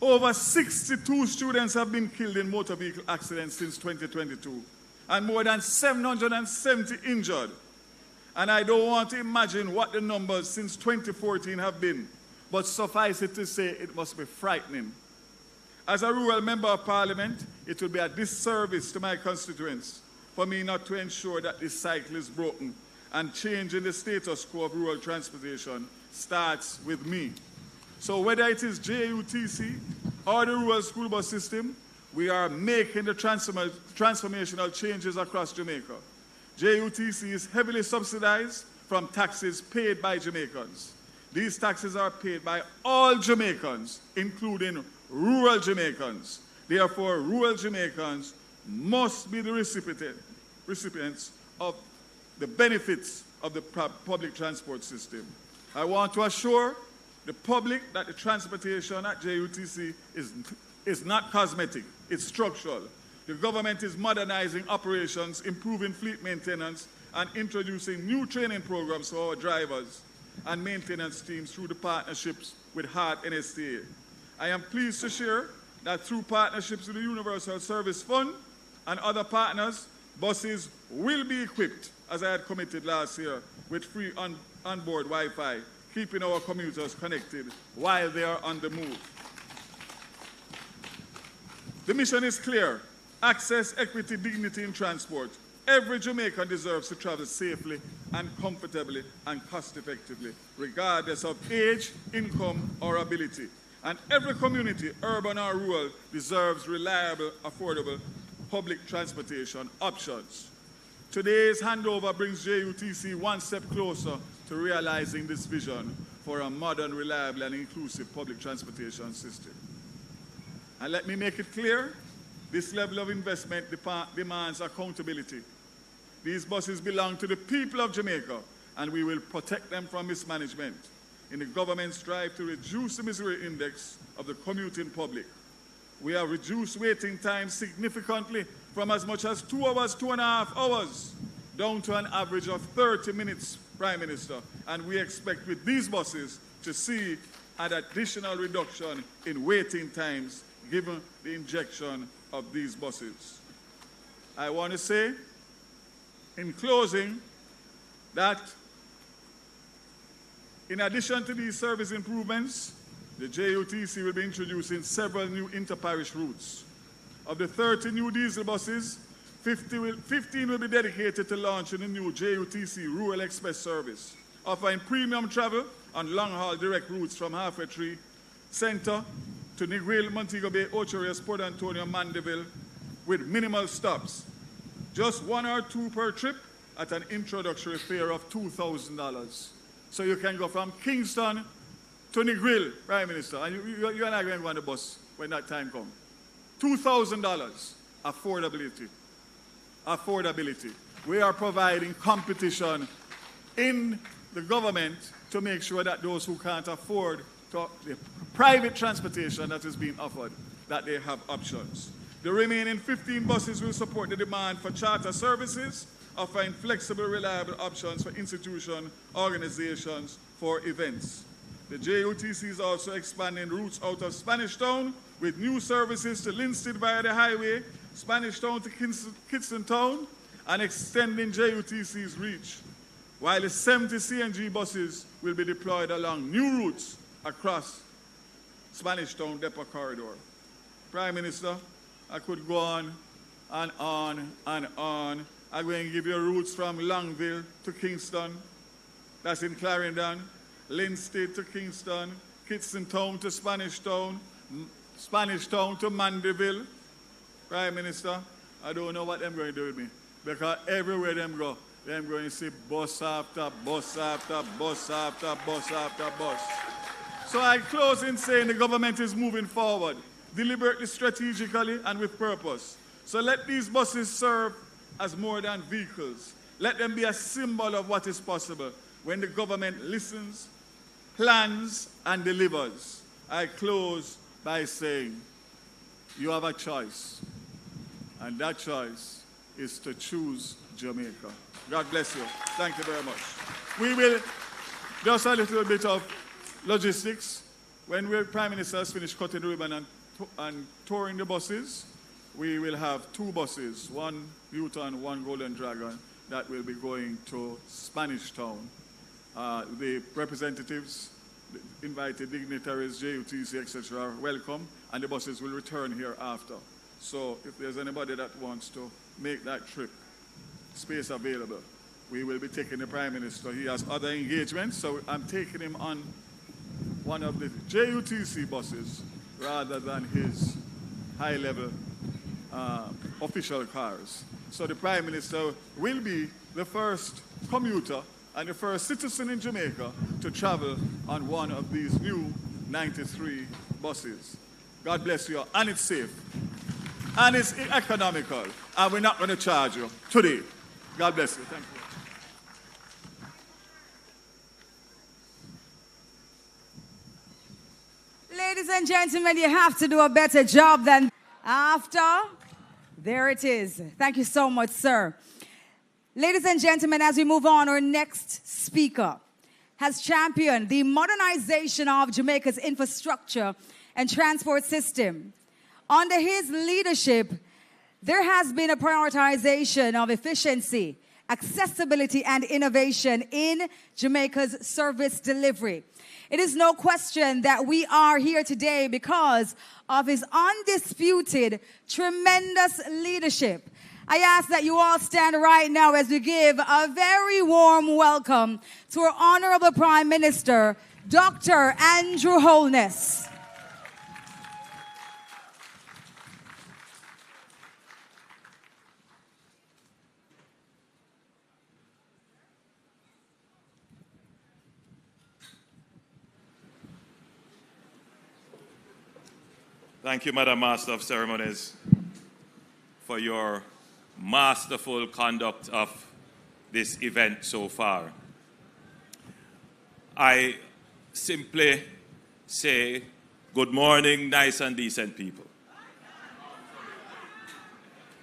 over 62 students have been killed in motor vehicle accidents since 2022. and more than 770 injured. And I don't want to imagine what the numbers since 2014 have been, but suffice it to say it must be frightening. As a rural member of parliament, it will be a disservice to my constituents for me not to ensure that this cycle is broken, and changing the status quo of rural transportation starts with me. So whether it is JUTC or the rural school bus system, we are making the transformational changes across Jamaica. JUTC is heavily subsidized from taxes paid by Jamaicans. These taxes are paid by all Jamaicans, including rural Jamaicans. Therefore, rural Jamaicans must be the recipients of the benefits of the public transport system. I want to assure the public that the transportation at JUTC is not cosmetic, it's structural. The government is modernizing operations, improving fleet maintenance, and introducing new training programs for our drivers and maintenance teams through the partnerships with HART and STA. I am pleased to share that through partnerships with the Universal Service Fund and other partners, buses will be equipped, as I had committed last year, with free onboard Wi-Fi, keeping our commuters connected while they are on the move. The mission is clear: access, equity, dignity in transport. Every Jamaican deserves to travel safely and comfortably and cost-effectively, regardless of age, income, or ability. And every community, urban or rural, deserves reliable, affordable public transportation options. Today's handover brings JUTC one step closer to realizing this vision for a modern, reliable, and inclusive public transportation system. And let me make it clear, this level of investment demands accountability. These buses belong to the people of Jamaica, and we will protect them from mismanagement in the government's drive to reduce the misery index of the commuting public. We have reduced waiting times significantly from as much as 2 hours, 2.5 hours, down to an average of 30 minutes, Prime Minister. And we expect with these buses to see an additional reduction in waiting times given the injection of these buses. I want to say, in closing, that in addition to these service improvements, the JUTC will be introducing several new inter-parish routes. Of the 30 new diesel buses, 15 will be dedicated to launching a new JUTC Rural Express service, offering premium travel on long-haul direct routes from Halfway Tree Center to Negril, Montego Bay, Ocho Rios, Port Antonio, Mandeville, with minimal stops. Just 1 or 2 per trip at an introductory fare of $2,000. So you can go from Kingston to Negril, Prime Minister, and you're not going to go on the bus when that time comes. $2,000, affordability. Affordability. We are providing competition in the government to make sure that those who can't afford the private transportation that is being offered, that they have options. The remaining 15 buses will support the demand for charter services, offering flexible, reliable options for institutions, organizations, for events. The JUTC is also expanding routes out of Spanish Town with new services to Linstead via the highway, Spanish Town to Kingston Town, and extending JUTC's reach, while the 70 CNG buses will be deployed along new routes across Spanish Town Depot Corridor. Prime Minister, I could go on and on and on. I'm going to give you routes from Longville to Kingston, that's in Clarendon, Linstead to Kingston, Kingston Town to Spanish Town to Mandeville. Prime Minister, I don't know what they're going to do with me, because everywhere them go, they're going to see bus after bus after bus after bus after bus. So I close in saying the government is moving forward, deliberately, strategically, and with purpose. So let these buses serve as more than vehicles. Let them be a symbol of what is possible when the government listens, plans, and delivers. I close by saying, you have a choice, and that choice is to choose Jamaica. God bless you. Thank you very much. We will, just a little bit of logistics. When the Prime Minister has finished cutting the ribbon and touring the buses, we will have 2 buses, one Yutong, one Golden Dragon, that will be going to Spanish Town. The representatives, the invited dignitaries, JUTC, etc., are welcome, and the buses will return here after. So if there's anybody that wants to make that trip, space available. We will be taking the Prime Minister. He has other engagements, so I'm taking him on one of the JUTC buses rather than his high-level official cars. So the Prime Minister will be the first commuter and the first citizen in Jamaica to travel on one of these new 93 buses. God bless you all. And it's safe. And it's economical. And we're not going to charge you today. God bless you. Thank you. Ladies and gentlemen, you have to do a better job than after. There it is. Thank you so much, sir. Ladies and gentlemen, as we move on, our next speaker has championed the modernization of Jamaica's infrastructure and transport system. Under his leadership, there has been a prioritization of efficiency, accessibility, and innovation in Jamaica's service delivery. It is no question that we are here today because of his undisputed, tremendous leadership. I ask that you all stand right now as we give a very warm welcome to our Honorable Prime Minister, Dr. Andrew Holness. Thank you, Madam Master of Ceremonies, for your masterful conduct of this event so far. I simply say, good morning, nice and decent people.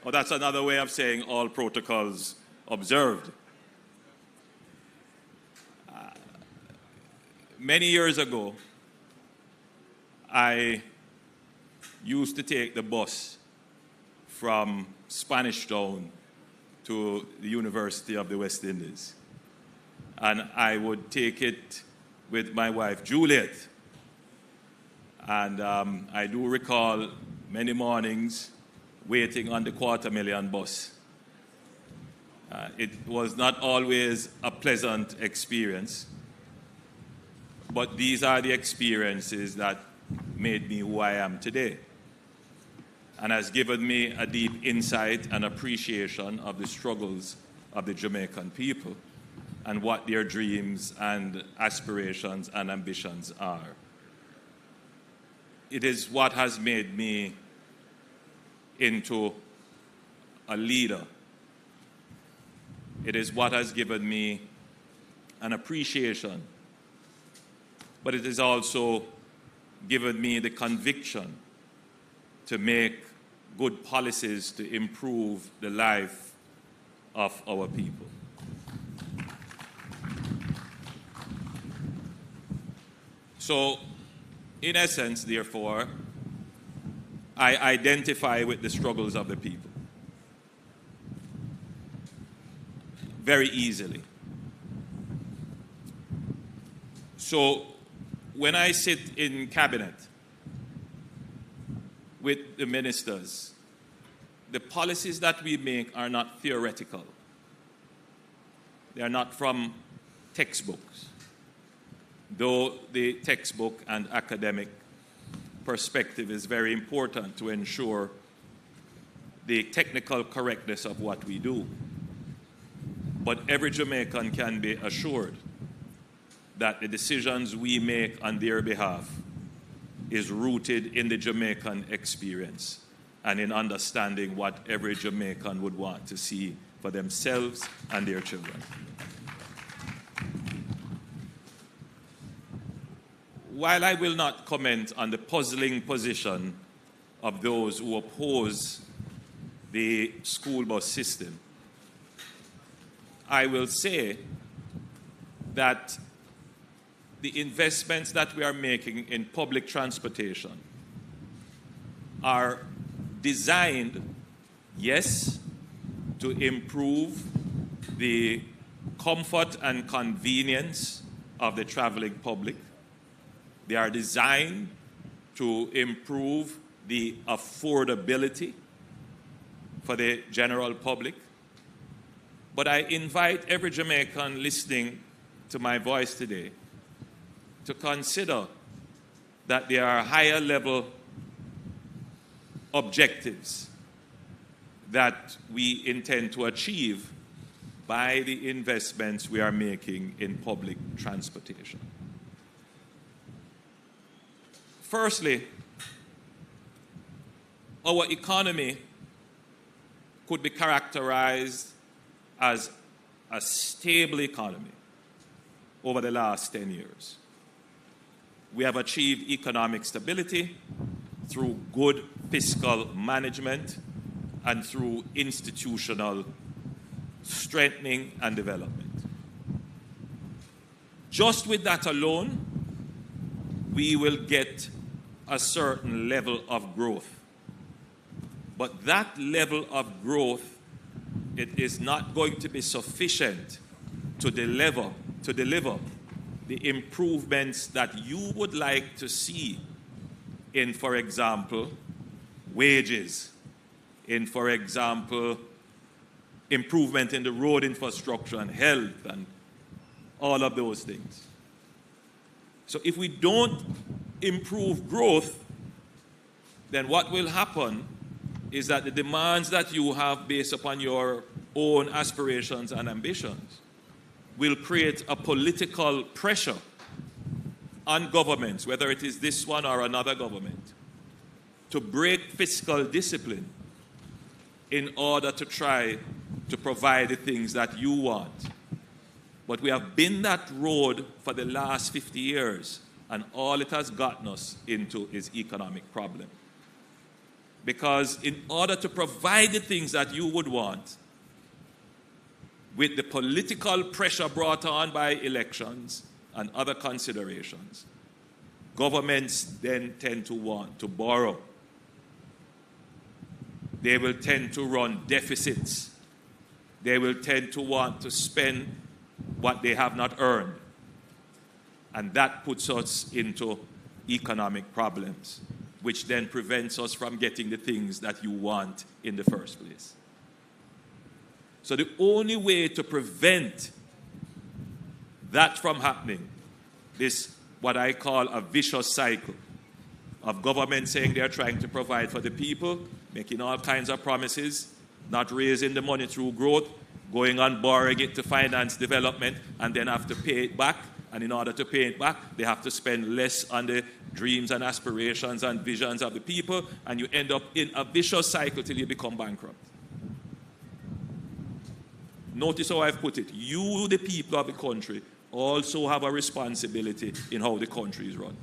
Oh, that's another way of saying all protocols observed. Many years ago, I used to take the bus from Spanish Town to the University of the West Indies. And I would take it with my wife, Juliet. And I do recall many mornings waiting on the 250,000 bus. It was not always a pleasant experience, but these are the experiences that made me who I am today, and has given me a deep insight and appreciation of the struggles of the Jamaican people and what their dreams and aspirations and ambitions are. It is what has made me into a leader. It is what has given me an appreciation, but it has also given me the conviction to make good policies to improve the life of our people. So, in essence, therefore, I identify with the struggles of the people very easily. So, when I sit in cabinet with the ministers, the policies that we make are not theoretical. They are not from textbooks, though the textbook and academic perspective is very important to ensure the technical correctness of what we do. But every Jamaican can be assured that the decisions we make on their behalf is rooted in the Jamaican experience and in understanding what every Jamaican would want to see for themselves and their children. While I will not comment on the puzzling position of those who oppose the school bus system, I will say that the investments that we are making in public transportation are designed, yes, to improve the comfort and convenience of the traveling public. They are designed to improve the affordability for the general public. But I invite every Jamaican listening to my voice today to consider that there are higher level objectives that we intend to achieve by the investments we are making in public transportation. Firstly, our economy could be characterized as a stable economy over the last 10 years. We have achieved economic stability through good fiscal management and through institutional strengthening and development. Just with that alone, we will get a certain level of growth. But that level of growth, it is not going to be sufficient to deliver the improvements that you would like to see in, for example, wages, in, for example, improvement in the road infrastructure and health and all of those things. So if we don't improve growth, then what will happen is that the demands that you have based upon your own aspirations and ambitions will create a political pressure on governments, whether it is this one or another government, to break fiscal discipline in order to try to provide the things that you want. But we have been that road for the last 50 years, and all it has gotten us into is economic problem. Because in order to provide the things that you would want, with the political pressure brought on by elections and other considerations, governments then tend to want to borrow. They will tend to run deficits. They will tend to want to spend what they have not earned. And that puts us into economic problems, which then prevents us from getting the things that you want in the first place. So the only way to prevent that from happening, this what I call a vicious cycle of government saying they're trying to provide for the people, making all kinds of promises, not raising the money through growth, going on borrowing it to finance development, and then have to pay it back. And in order to pay it back, they have to spend less on the dreams and aspirations and visions of the people, and you end up in a vicious cycle till you become bankrupt. Notice how I've put it. You, the people of the country, also have a responsibility in how the country is run.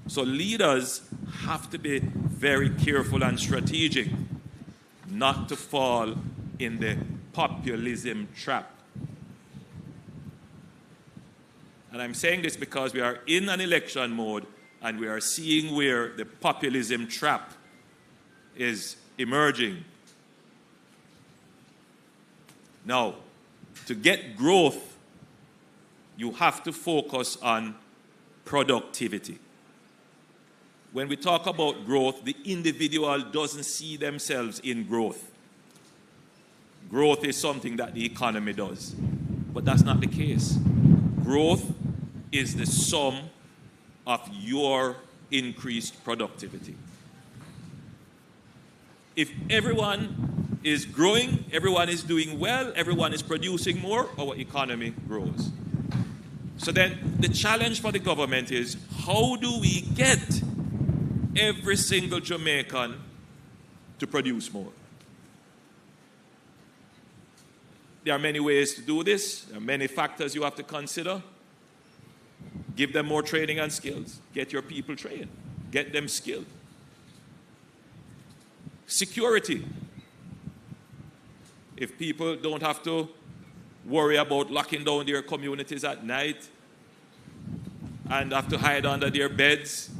So leaders have to be very careful and strategic not to fall in the populism trap. And I'm saying this because we are in an election mode and we are seeing where the populism trap is emerging. Now, to get growth, you have to focus on productivity. When we talk about growth, the individual doesn't see themselves in growth. Growth is something that the economy does. But that's not the case. Growth is the sum of your increased productivity. If everyone is growing, everyone is doing well, everyone is producing more, our economy grows. So then the challenge for the government is, how do we get every single Jamaican to produce more? There are many ways to do this. There are many factors you have to consider. Give them more training and skills. Get your people trained. Get them skilled. Security. If people don't have to worry about locking down their communities at night and have to hide under their beds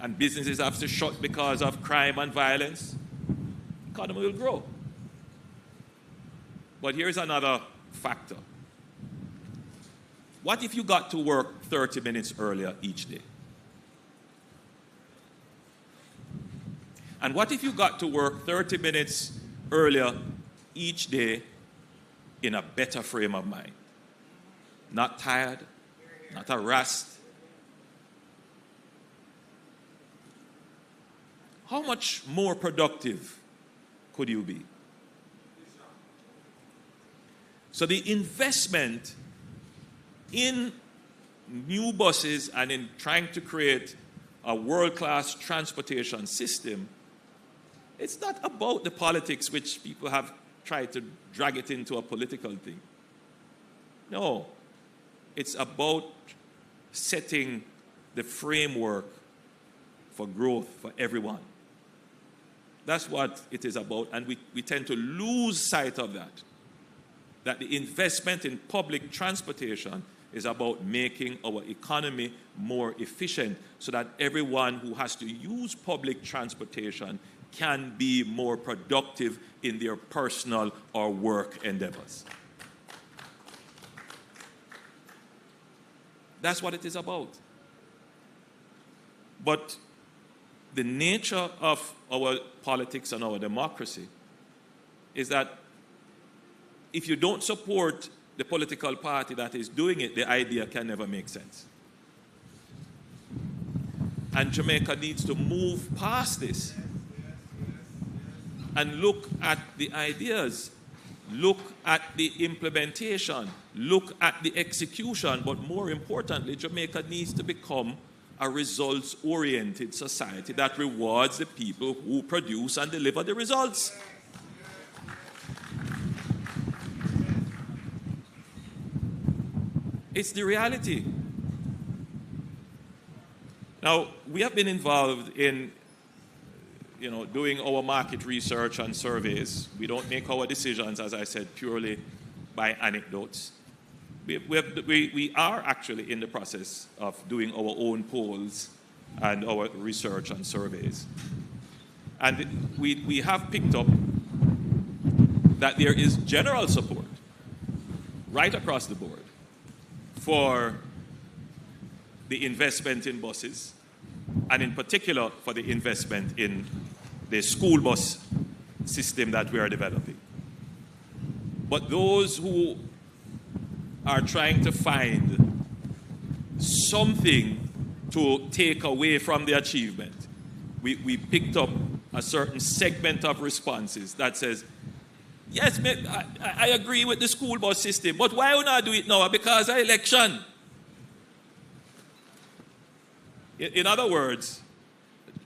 and businesses have to shut because of crime and violence, the economy will grow. But here's another factor. What if you got to work 30 minutes earlier each day? And what if you got to work 30 minutes earlier each day in a better frame of mind? Not tired, not harassed. How much more productive could you be? So the investment in new buses and in trying to create a world-class transportation system, it's not about the politics, which people have tried to drag it into a political thing. No, it's about setting the framework for growth for everyone. That's what it is about, and we tend to lose sight of that the investment in public transportation is about making our economy more efficient so that everyone who has to use public transportation can be more productive in their personal or work endeavors. That's what it is about. But the nature of our politics and our democracy is that if you don't support the political party that is doing it, the idea can never make sense. And Jamaica needs to move past this and look at the ideas, look at the implementation, look at the execution, but more importantly, Jamaica needs to become a results-oriented society that rewards the people who produce and deliver the results. It's the reality. Now, we have been involved in doing our market research and surveys. We don't make our decisions, as I said, purely by anecdotes. We are actually in the process of doing our own polls and our research and surveys. And we have picked up that there is general support right across the board for the investment in buses, and in particular for the investment in the school bus system that we are developing. But those who are trying to find something to take away from the achievement, we picked up a certain segment of responses that says, yes, I agree with the school bus system, but why not do it now? Because of election. In other words,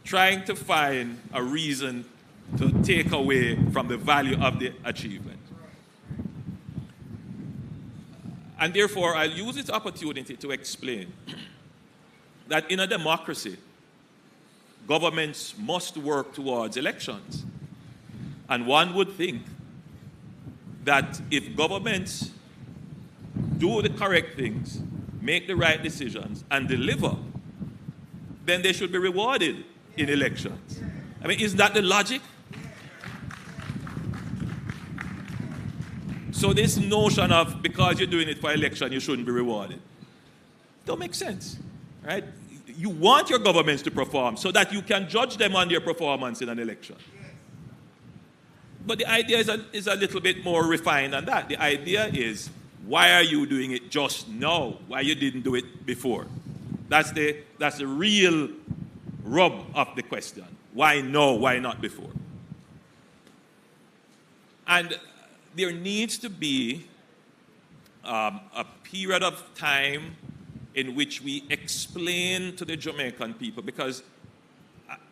trying to find a reason to take away from the value of the achievement. And therefore, I'll use this opportunity to explain that in a democracy, governments must work towards elections. And one would think that if governments do the correct things, make the right decisions, and deliver, then they should be rewarded in elections. I mean, isn't that the logic? So this notion of because you're doing it for election, you shouldn't be rewarded, don't make sense, right? You want your governments to perform so that you can judge them on their performance in an election. But the idea is a little bit more refined than that. The idea is, why are you doing it just now? Why you didn't do it before? That's the real rub of the question. Why no? Why not before? And there needs to be a period of time in which we explain to the Jamaican people, because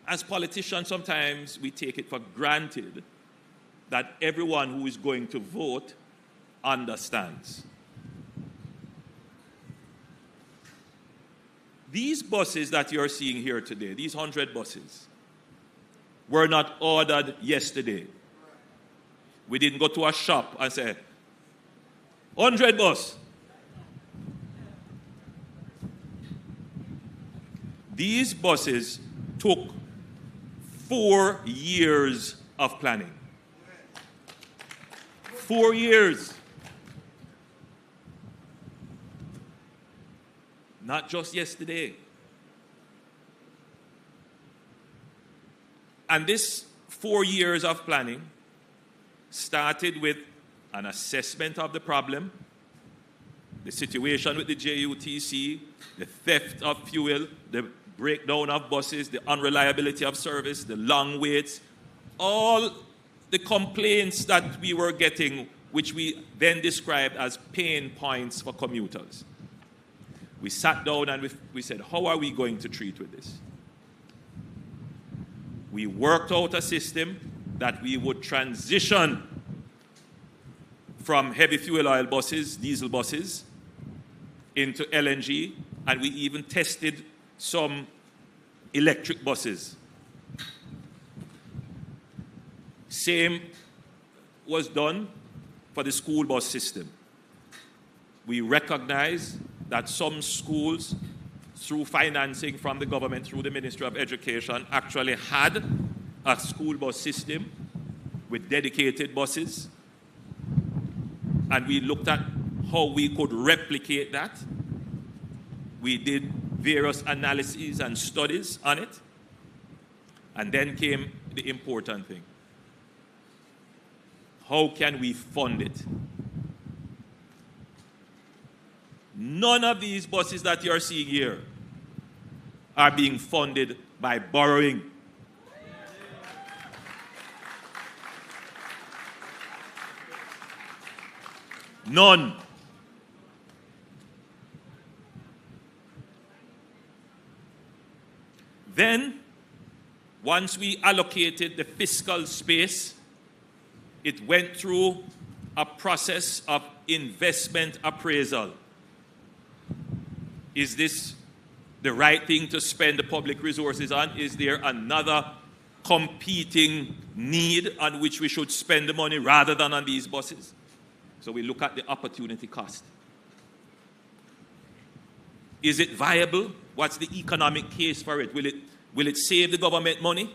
as politicians sometimes we take it for granted that everyone who is going to vote understands. These buses that you're seeing here today, these 100 buses, were not ordered yesterday. We didn't go to a shop and say, 100 bus. These buses took 4 years of planning. 4 years. Not just yesterday. And this 4 years of planning started with an assessment of the problem, the situation with the JUTC, the theft of fuel, the breakdown of buses, the unreliability of service, the long waits, all the complaints that we were getting, which we then described as pain points for commuters. We sat down and we said, how are we going to treat with this? We worked out a system that we would transition from heavy fuel oil buses, diesel buses, into LNG, and we even tested some electric buses. Same was done for the school bus system. We recognize that some schools, through financing from the government, through the Ministry of Education, actually had a school bus system with dedicated buses. And we looked at how we could replicate that. We did various analyses and studies on it. And then came the important thing. How can we fund it? None of these buses that you're seeing here are being funded by borrowing. None. Then, once we allocated the fiscal space, it went through a process of investment appraisal. Is this the right thing to spend the public resources on? Is there another competing need on which we should spend the money rather than on these buses? So we look at the opportunity cost. Is it viable? What's the economic case for it? Will it save the government money?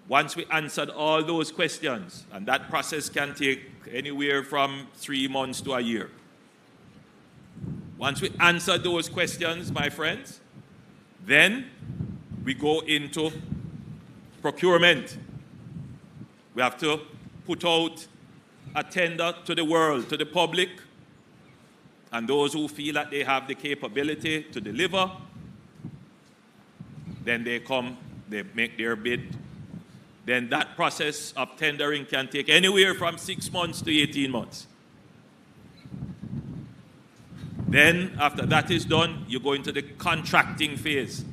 Once we answered all those questions, and that process can take anywhere from 3 months to a year. Once we answer those questions, my friends, then we go into procurement. We have to put out a tender to the world, to the public, and those who feel that they have the capability to deliver, then they come, they make their bid. Then that process of tendering can take anywhere from 6 months to 18 months. Then, after that is done, you go into the contracting phase.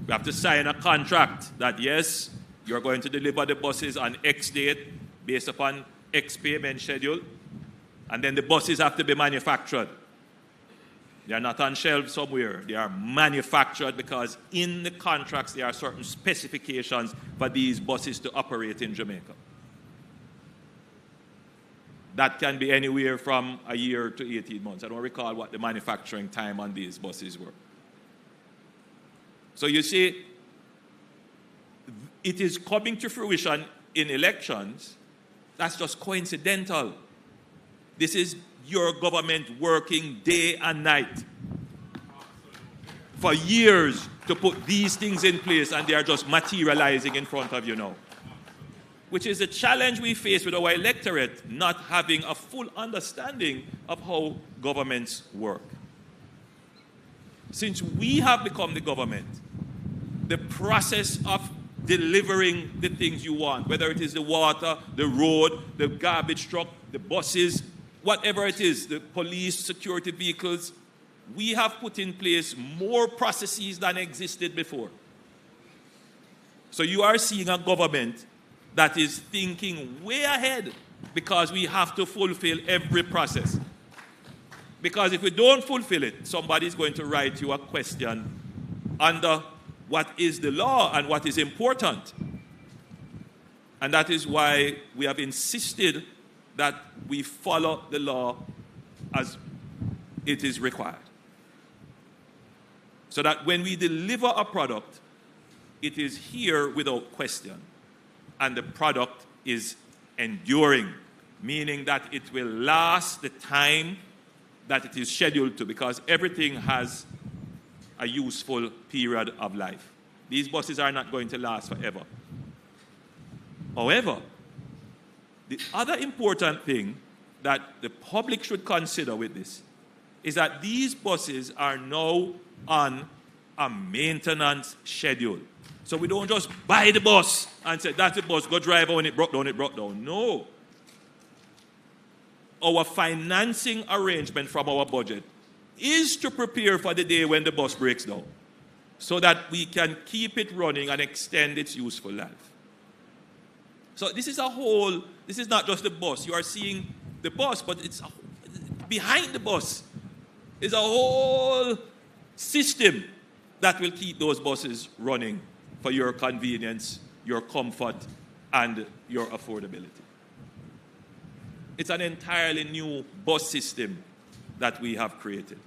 You have to sign a contract that, yes, you're going to deliver the buses on X date based upon X payment schedule, and then the buses have to be manufactured. They are not on shelves somewhere. They are manufactured because in the contracts there are certain specifications for these buses to operate in Jamaica. That can be anywhere from a year to 18 months. I don't recall what the manufacturing time on these buses were. So you see, it is coming to fruition in elections. That's just coincidental. This is your government working day and night for years to put these things in place, and they are just materializing in front of you now. Which is a challenge we face with our electorate, not having a full understanding of how governments work. Since we have become the government, the process of delivering the things you want, whether it is the water, the road, the garbage truck, the buses, whatever it is, the police, security vehicles, we have put in place more processes than existed before. So you are seeing a government that is thinking way ahead because we have to fulfill every process. Because if we don't fulfill it, somebody's going to write you a question under what is the law and what is important. And that is why we have insisted that we follow the law as it is required. So that when we deliver a product, it is here without question. And the product is enduring, meaning that it will last the time that it is scheduled to, because everything has a useful period of life. These buses are not going to last forever. However, the other important thing that the public should consider with this is that these buses are now on a maintenance schedule. So we don't just buy the bus and say, that's the bus, go drive when it broke down, it broke down. No. Our financing arrangement from our budget is to prepare for the day when the bus breaks down, so that we can keep it running and extend its useful life. So this is not just the bus. You are seeing the bus, but behind the bus is a whole system that will keep those buses running for your convenience, your comfort, and your affordability. It's an entirely new bus system that we have created.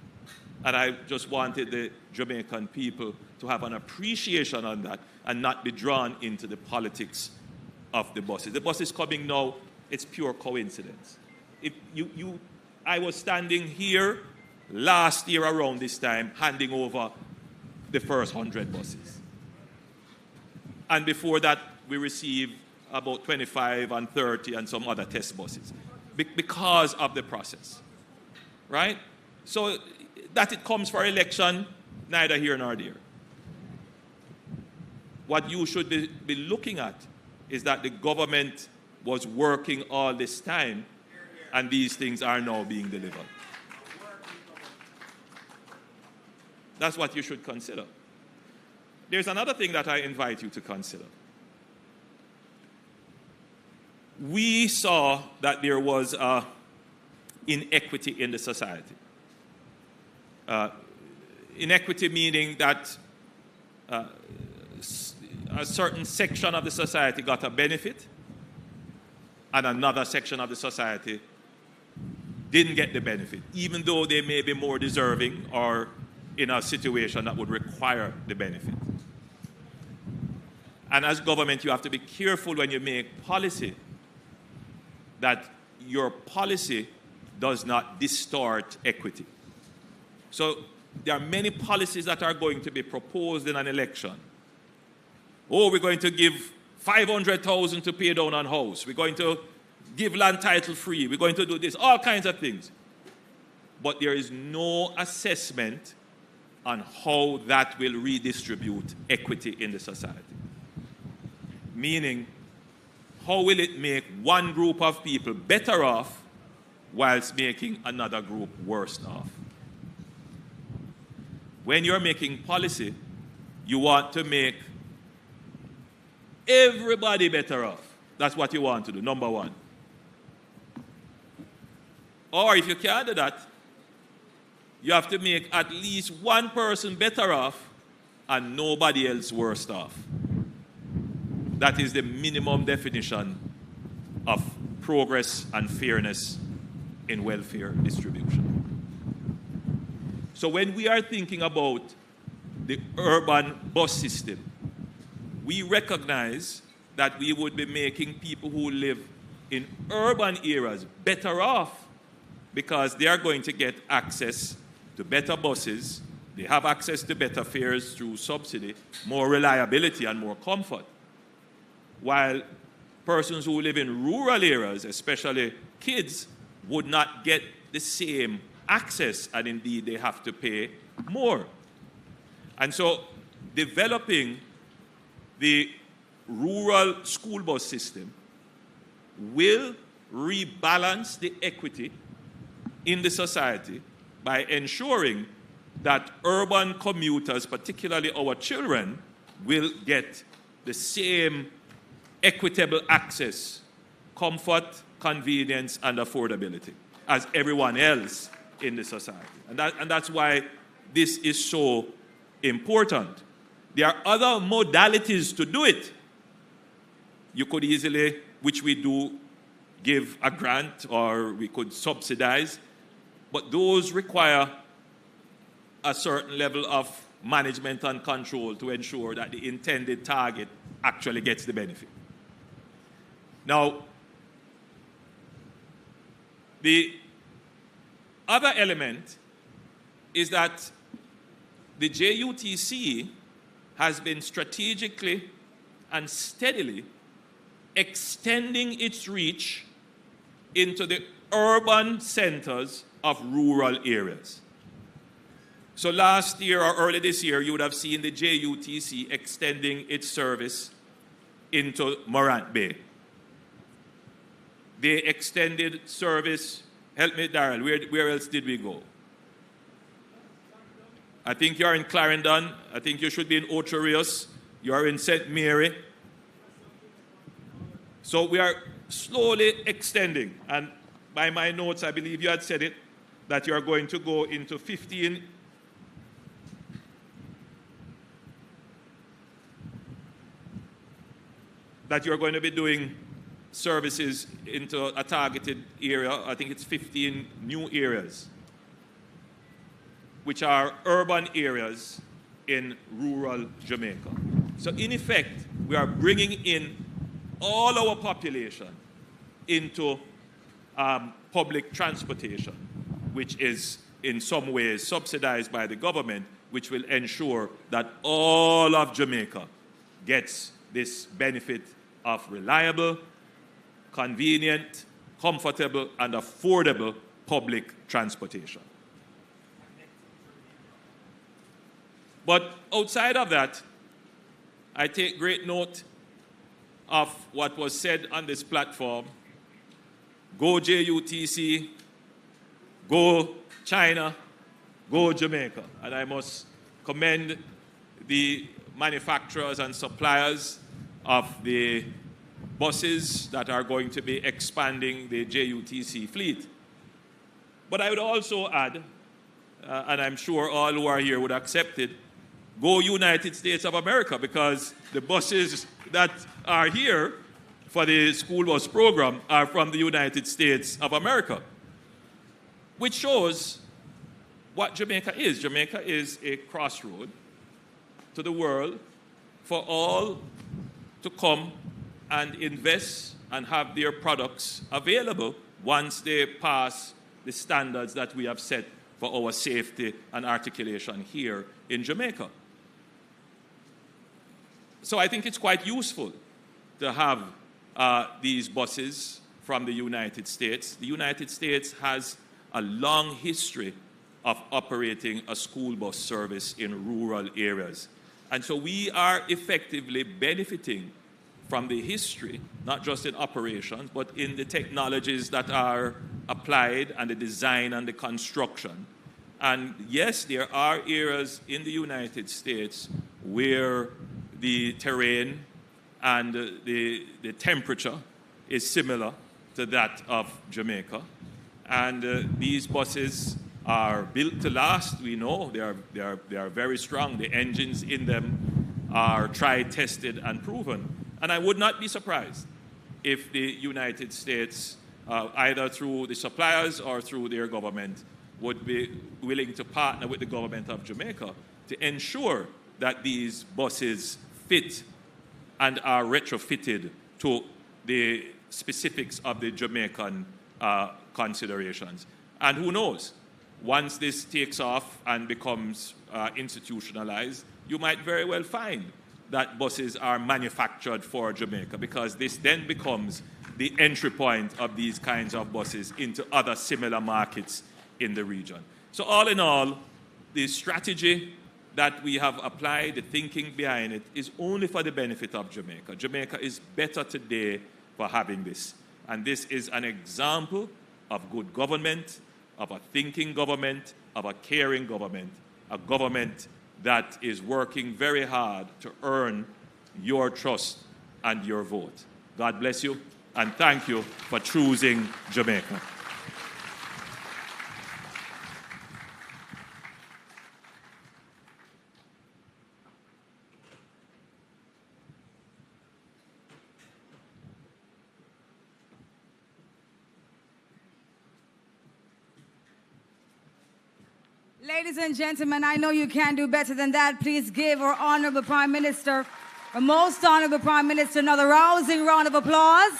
And I just wanted the Jamaican people to have an appreciation on that and not be drawn into the politics of the buses. The bus is coming now, it's pure coincidence. I was standing here last year around this time handing over the first 100 buses. And before that, we received about 25 and 30 and some other test buses because of the process, right? So that it comes for election, neither here nor there. What you should be looking at is that the government was working all this time, and these things are now being delivered. That's what you should consider. There's another thing that I invite you to consider. We saw that there was inequity in the society. Inequity meaning that a certain section of the society got a benefit and another section of the society didn't get the benefit, even though they may be more deserving or in a situation that would require the benefit. And as government, you have to be careful when you make policy that your policy does not distort equity. So there are many policies that are going to be proposed in an election. Oh, we're going to give 500,000 to pay down on house. We're going to give land title free. We're going to do this, all kinds of things. But there is no assessment on how that will redistribute equity in the society. Meaning, how will it make one group of people better off whilst making another group worse off? When you're making policy, you want to make everybody better off. That's what you want to do, number one. Or if you can't do that, you have to make at least one person better off and nobody else worse off. That is the minimum definition of progress and fairness in welfare distribution. So when we are thinking about the urban bus system, we recognize that we would be making people who live in urban areas better off because they are going to get access to better buses, they have access to better fares through subsidy, more reliability and more comfort. While persons who live in rural areas, especially kids, would not get the same access, and indeed they have to pay more. And so developing the rural school bus system will rebalance the equity in the society by ensuring that urban commuters, particularly our children, will get the same equitable access, comfort, convenience, and affordability as everyone else in the society. And that's why this is so important. There are other modalities to do it. You could easily, which we do, give a grant or we could subsidize, but those require a certain level of management and control to ensure that the intended target actually gets the benefit. Now, the other element is that the JUTC has been strategically and steadily extending its reach into the urban centers of rural areas. So last year or early this year, you would have seen the JUTC extending its service into Morant Bay. They extended service, help me Daryl, where else did we go? I think you're in Clarendon. I think you should be in Ocho Rios. You're in St. Mary. So we are slowly extending. And by my notes, I believe you had said it, that you are going to go into 15 that you're going to be doing services into a targeted area. I think it's 15 new areas, which are urban areas in rural Jamaica. So in effect, we are bringing in all our population into public transportation, which is in some ways subsidized by the government, which will ensure that all of Jamaica gets this benefit of reliable, convenient, comfortable, and affordable public transportation. But outside of that, I take great note of what was said on this platform. Go JUTC, go China, go Jamaica. And I must commend the manufacturers and suppliers of the buses that are going to be expanding the JUTC fleet. But I would also add, and I'm sure all who are here would accept it, go United States of America, because the buses that are here for the school bus program are from the United States of America, which shows what Jamaica is. Jamaica is a crossroad to the world for all to come and invest and have their products available once they pass the standards that we have set for our safety and articulation here in Jamaica. So I think it's quite useful to have these buses from the United States. The United States has a long history of operating a school bus service in rural areas. And so we are effectively benefiting from the history, not just in operations, but in the technologies that are applied and the design and the construction. And yes, there are areas in the United States where the terrain and the temperature is similar to that of Jamaica. And these buses are built to last. We know they are very strong. The engines in them are tried, tested, and proven. And I would not be surprised if the United States, either through the suppliers or through their government, would be willing to partner with the government of Jamaica to ensure that these buses fit and are retrofitted to the specifics of the Jamaican considerations. And who knows, once this takes off and becomes institutionalized, you might very well find that buses are manufactured for Jamaica, because this then becomes the entry point of these kinds of buses into other similar markets in the region. So all in all, the strategy that we have applied, the thinking behind it, is only for the benefit of Jamaica. Jamaica is better today for having this. And this is an example of good government, of a thinking government, of a caring government, a government that is working very hard to earn your trust and your vote. God bless you, and thank you for choosing Jamaica. Ladies and gentlemen, I know you can do better than that. Please give our honorable Prime Minister, our most honorable Prime Minister, another rousing round of applause.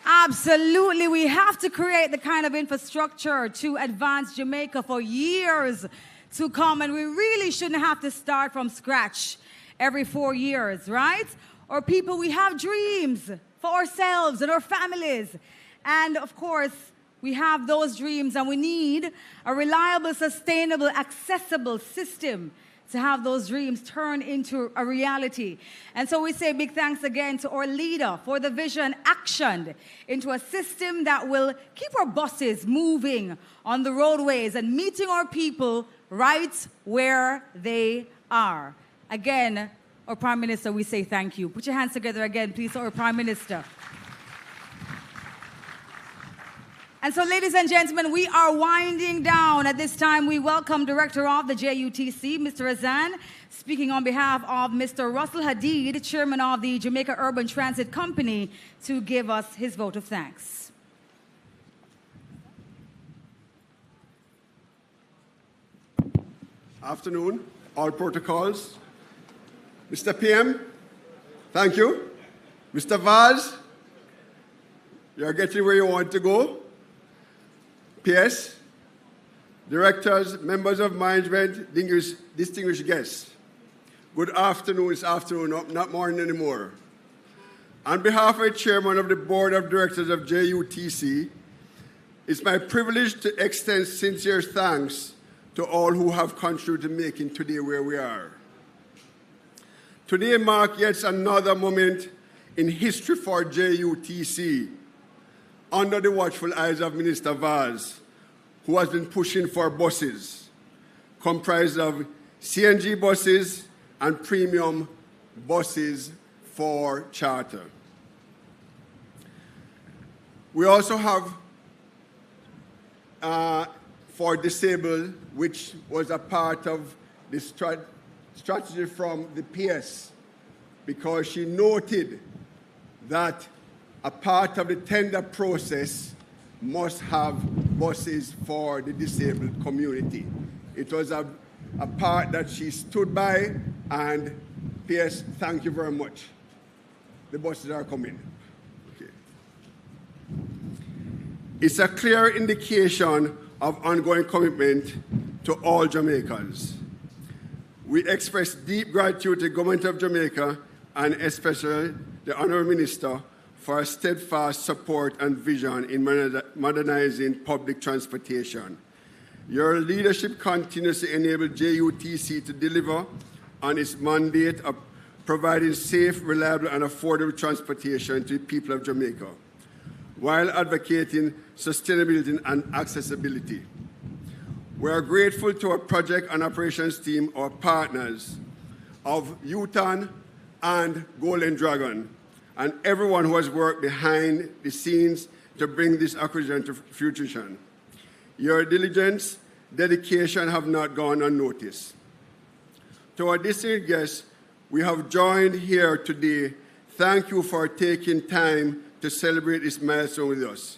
Absolutely, we have to create the kind of infrastructure to advance Jamaica for years to come, and we really shouldn't have to start from scratch every 4 years, right? Or people, we have dreams for ourselves and our families, and of course, we have those dreams, and we need a reliable, sustainable, accessible system to have those dreams turn into a reality. And so we say big thanks again to our leader for the vision actioned into a system that will keep our buses moving on the roadways and meeting our people right where they are. Again, our Prime Minister, we say thank you. Put your hands together again, please, to our Prime Minister. And so, ladies and gentlemen, we are winding down. At this time, we welcome Director of the JUTC, Mr. Azan, speaking on behalf of Mr. Russell Hadid, Chairman of the Jamaica Urban Transit Company, to give us his vote of thanks. Afternoon, all protocols. Mr. PM, thank you. Mr. Vaz, you're getting where you want to go. PS, directors, members of management, distinguished guests, good afternoon. It's afternoon, not morning anymore. On behalf of the chairman of the board of directors of JUTC, it's my privilege to extend sincere thanks to all who have contributed to making today where we are. Today marks yet another moment in history for JUTC, under the watchful eyes of Minister Vaz, who has been pushing for buses, comprised of CNG buses and premium buses for charter. We also have for disabled, which was a part of the strategy from the PS, because she noted that a part of the tender process must have buses for the disabled community. It was a part that she stood by, and PS, thank you very much. The buses are coming. Okay. It's a clear indication of ongoing commitment to all Jamaicans. We express deep gratitude to the government of Jamaica, and especially the Honourable Minister, for a steadfast support and vision in modernizing public transportation. Your leadership continues to enable JUTC to deliver on its mandate of providing safe, reliable, and affordable transportation to the people of Jamaica, while advocating sustainability and accessibility. We are grateful to our project and operations team, our partners of Yutong and Golden Dragon, and everyone who has worked behind the scenes to bring this acquisition to fruition. Your diligence, dedication have not gone unnoticed. To our distinguished guests, we have joined here today. Thank you for taking time to celebrate this milestone with us.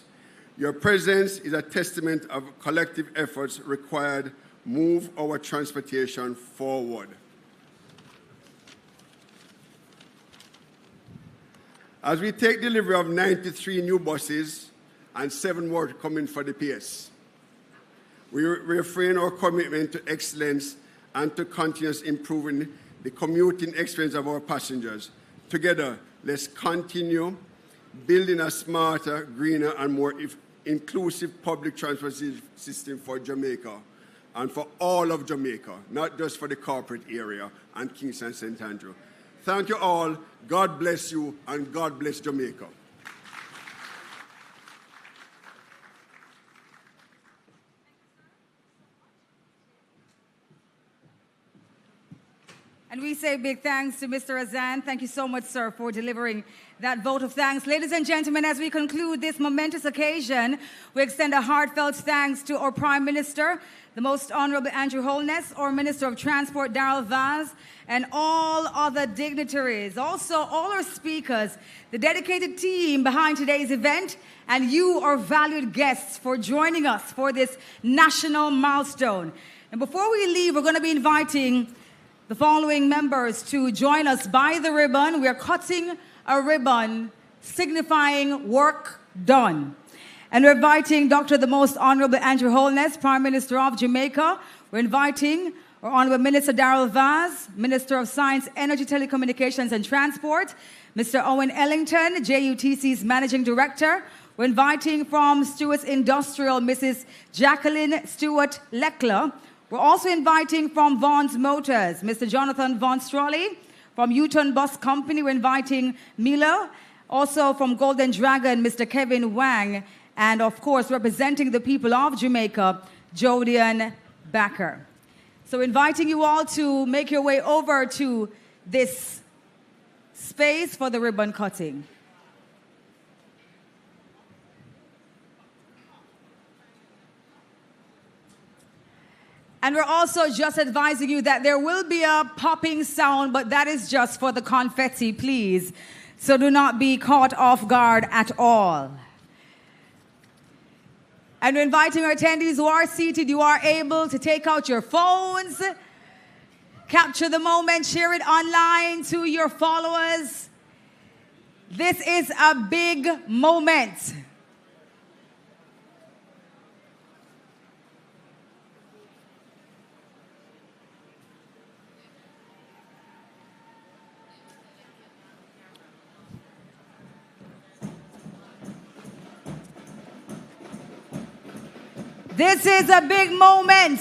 Your presence is a testament of collective efforts required to move our transportation forward. As we take delivery of 93 new buses and 7 more coming for the PS, we refrain our commitment to excellence and to continuous improving the commuting experience of our passengers. Together, let's continue building a smarter, greener, and more inclusive public transport system for Jamaica and for all of Jamaica, not just for the corporate area and Kingston and St. Andrew. Thank you all. God bless you, and God bless Jamaica. And we say big thanks to Mr. Azan. Thank you so much, sir, for delivering that vote of thanks. Ladies and gentlemen, as we conclude this momentous occasion, we extend a heartfelt thanks to our Prime Minister, the Most Honorable Andrew Holness, our Minister of Transport, Daryl Vaz, and all other dignitaries. Also, all our speakers, the dedicated team behind today's event, and you, our valued guests, for joining us for this national milestone. And before we leave, we're going to be inviting the following members to join us by the ribbon. We are cutting a ribbon signifying work done. And we're inviting Dr. the Most Honorable Andrew Holness, Prime Minister of Jamaica. We're inviting our Honorable Minister Daryl Vaz, Minister of Science, Energy, Telecommunications and Transport, Mr. Owen Ellington, JUTC's Managing Director. We're inviting from Stewart Industrial, Mrs. Jacqueline Stewart Leckler. We're also inviting from Vaughn's Motors, Mr. Jonathan Von Strolly. From Yutong Bus Company, we're inviting Mila. Also from Golden Dragon, Mr. Kevin Wang. And of course, representing the people of Jamaica, Jodian Backer. So inviting you all to make your way over to this space for the ribbon cutting. And we're also just advising you that there will be a popping sound, but that is just for the confetti, please. So do not be caught off guard at all. And we're inviting our attendees who are seated, you are able to take out your phones, capture the moment, share it online to your followers. This is a big moment. This is a big moment.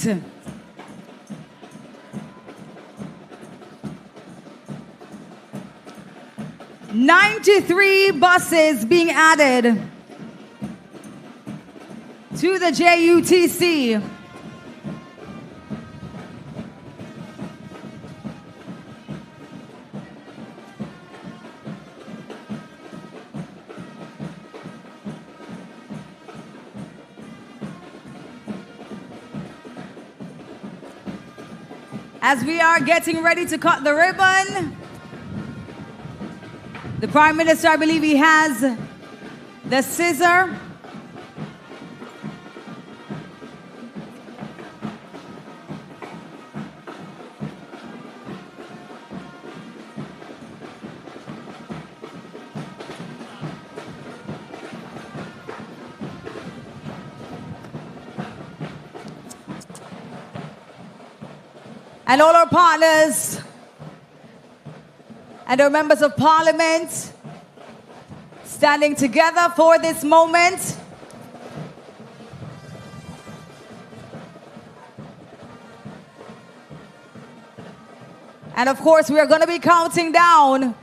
$93 buses being added to the JUTC. As we are getting ready to cut the ribbon, the Prime Minister, I believe he has the scissor. And all our partners and our members of parliament standing together for this moment. And of course, we are going to be counting down.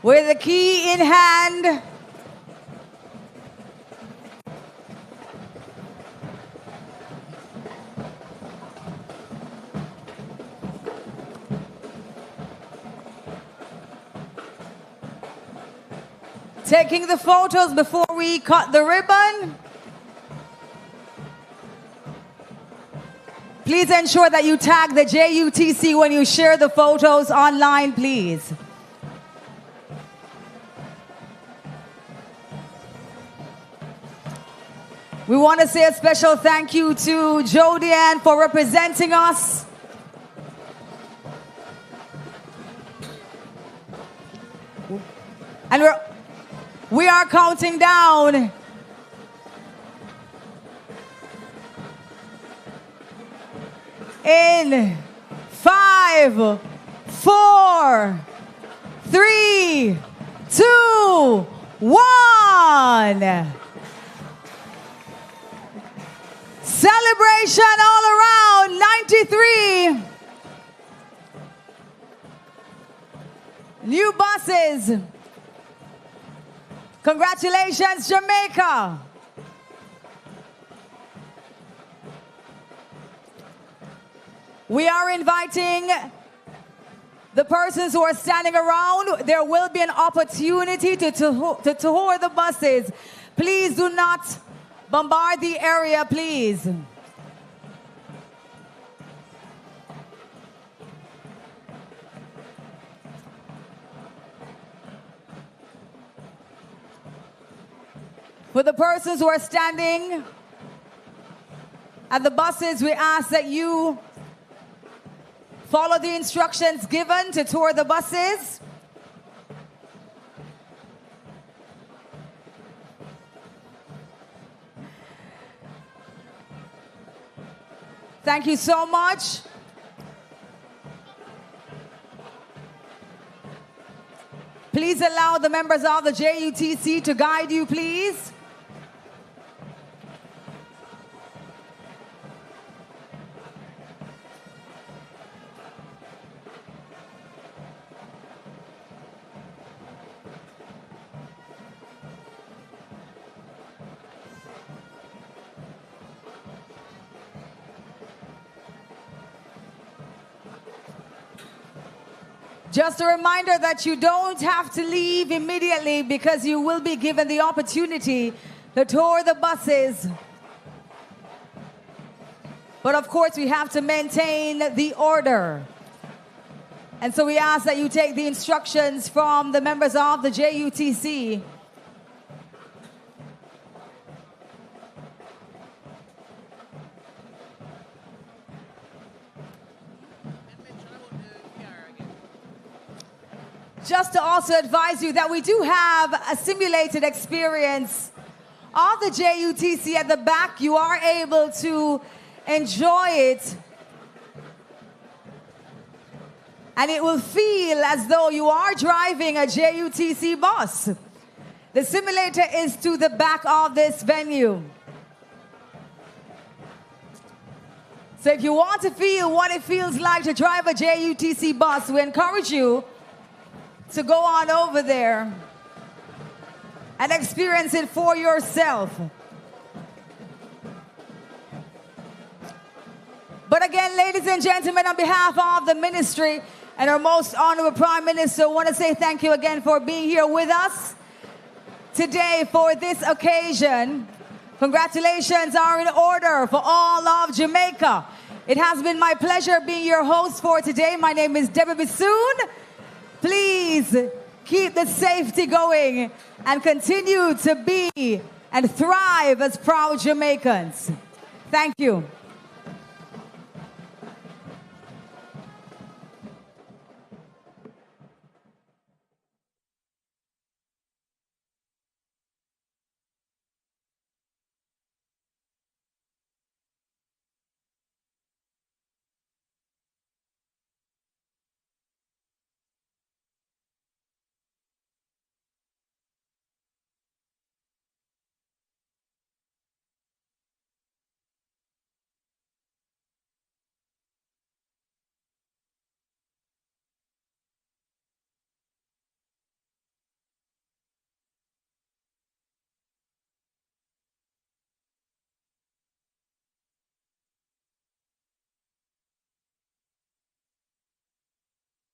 With the key in hand. Taking the photos before we cut the ribbon. Please ensure that you tag the JUTC when you share the photos online, please. We want to say a special thank you to Jodian for representing us. And we are counting down. In 5, 4, 3, 2, 1. Celebration all around. 93 New buses. Congratulations, Jamaica. We are inviting the persons who are standing around. There will be an opportunity to tour the buses. Please do not bombard the area, please. For the persons who are standing at the buses, we ask that you follow the instructions given to tour the buses. Thank you so much. Please allow the members of the JUTC to guide you, please. Just a reminder that you don't have to leave immediately because you will be given the opportunity to tour the buses. But of course, we have to maintain the order. And so we ask that you take the instructions from the members of the JUTC. Just to also advise you that we do have a simulated experience of the JUTC at the back. You are able to enjoy it. And it will feel as though you are driving a JUTC bus. The simulator is to the back of this venue. So if you want to feel what it feels like to drive a JUTC bus, we encourage you to go on over there and experience it for yourself. But again, ladies and gentlemen, on behalf of the ministry and our most honorable Prime Minister, I want to say thank you again for being here with us today for this occasion. Congratulations are in order for all of Jamaica. It has been my pleasure being your host for today. My name is Debra Bissoon. Please keep the safety going and continue to be and thrive as proud Jamaicans. Thank you.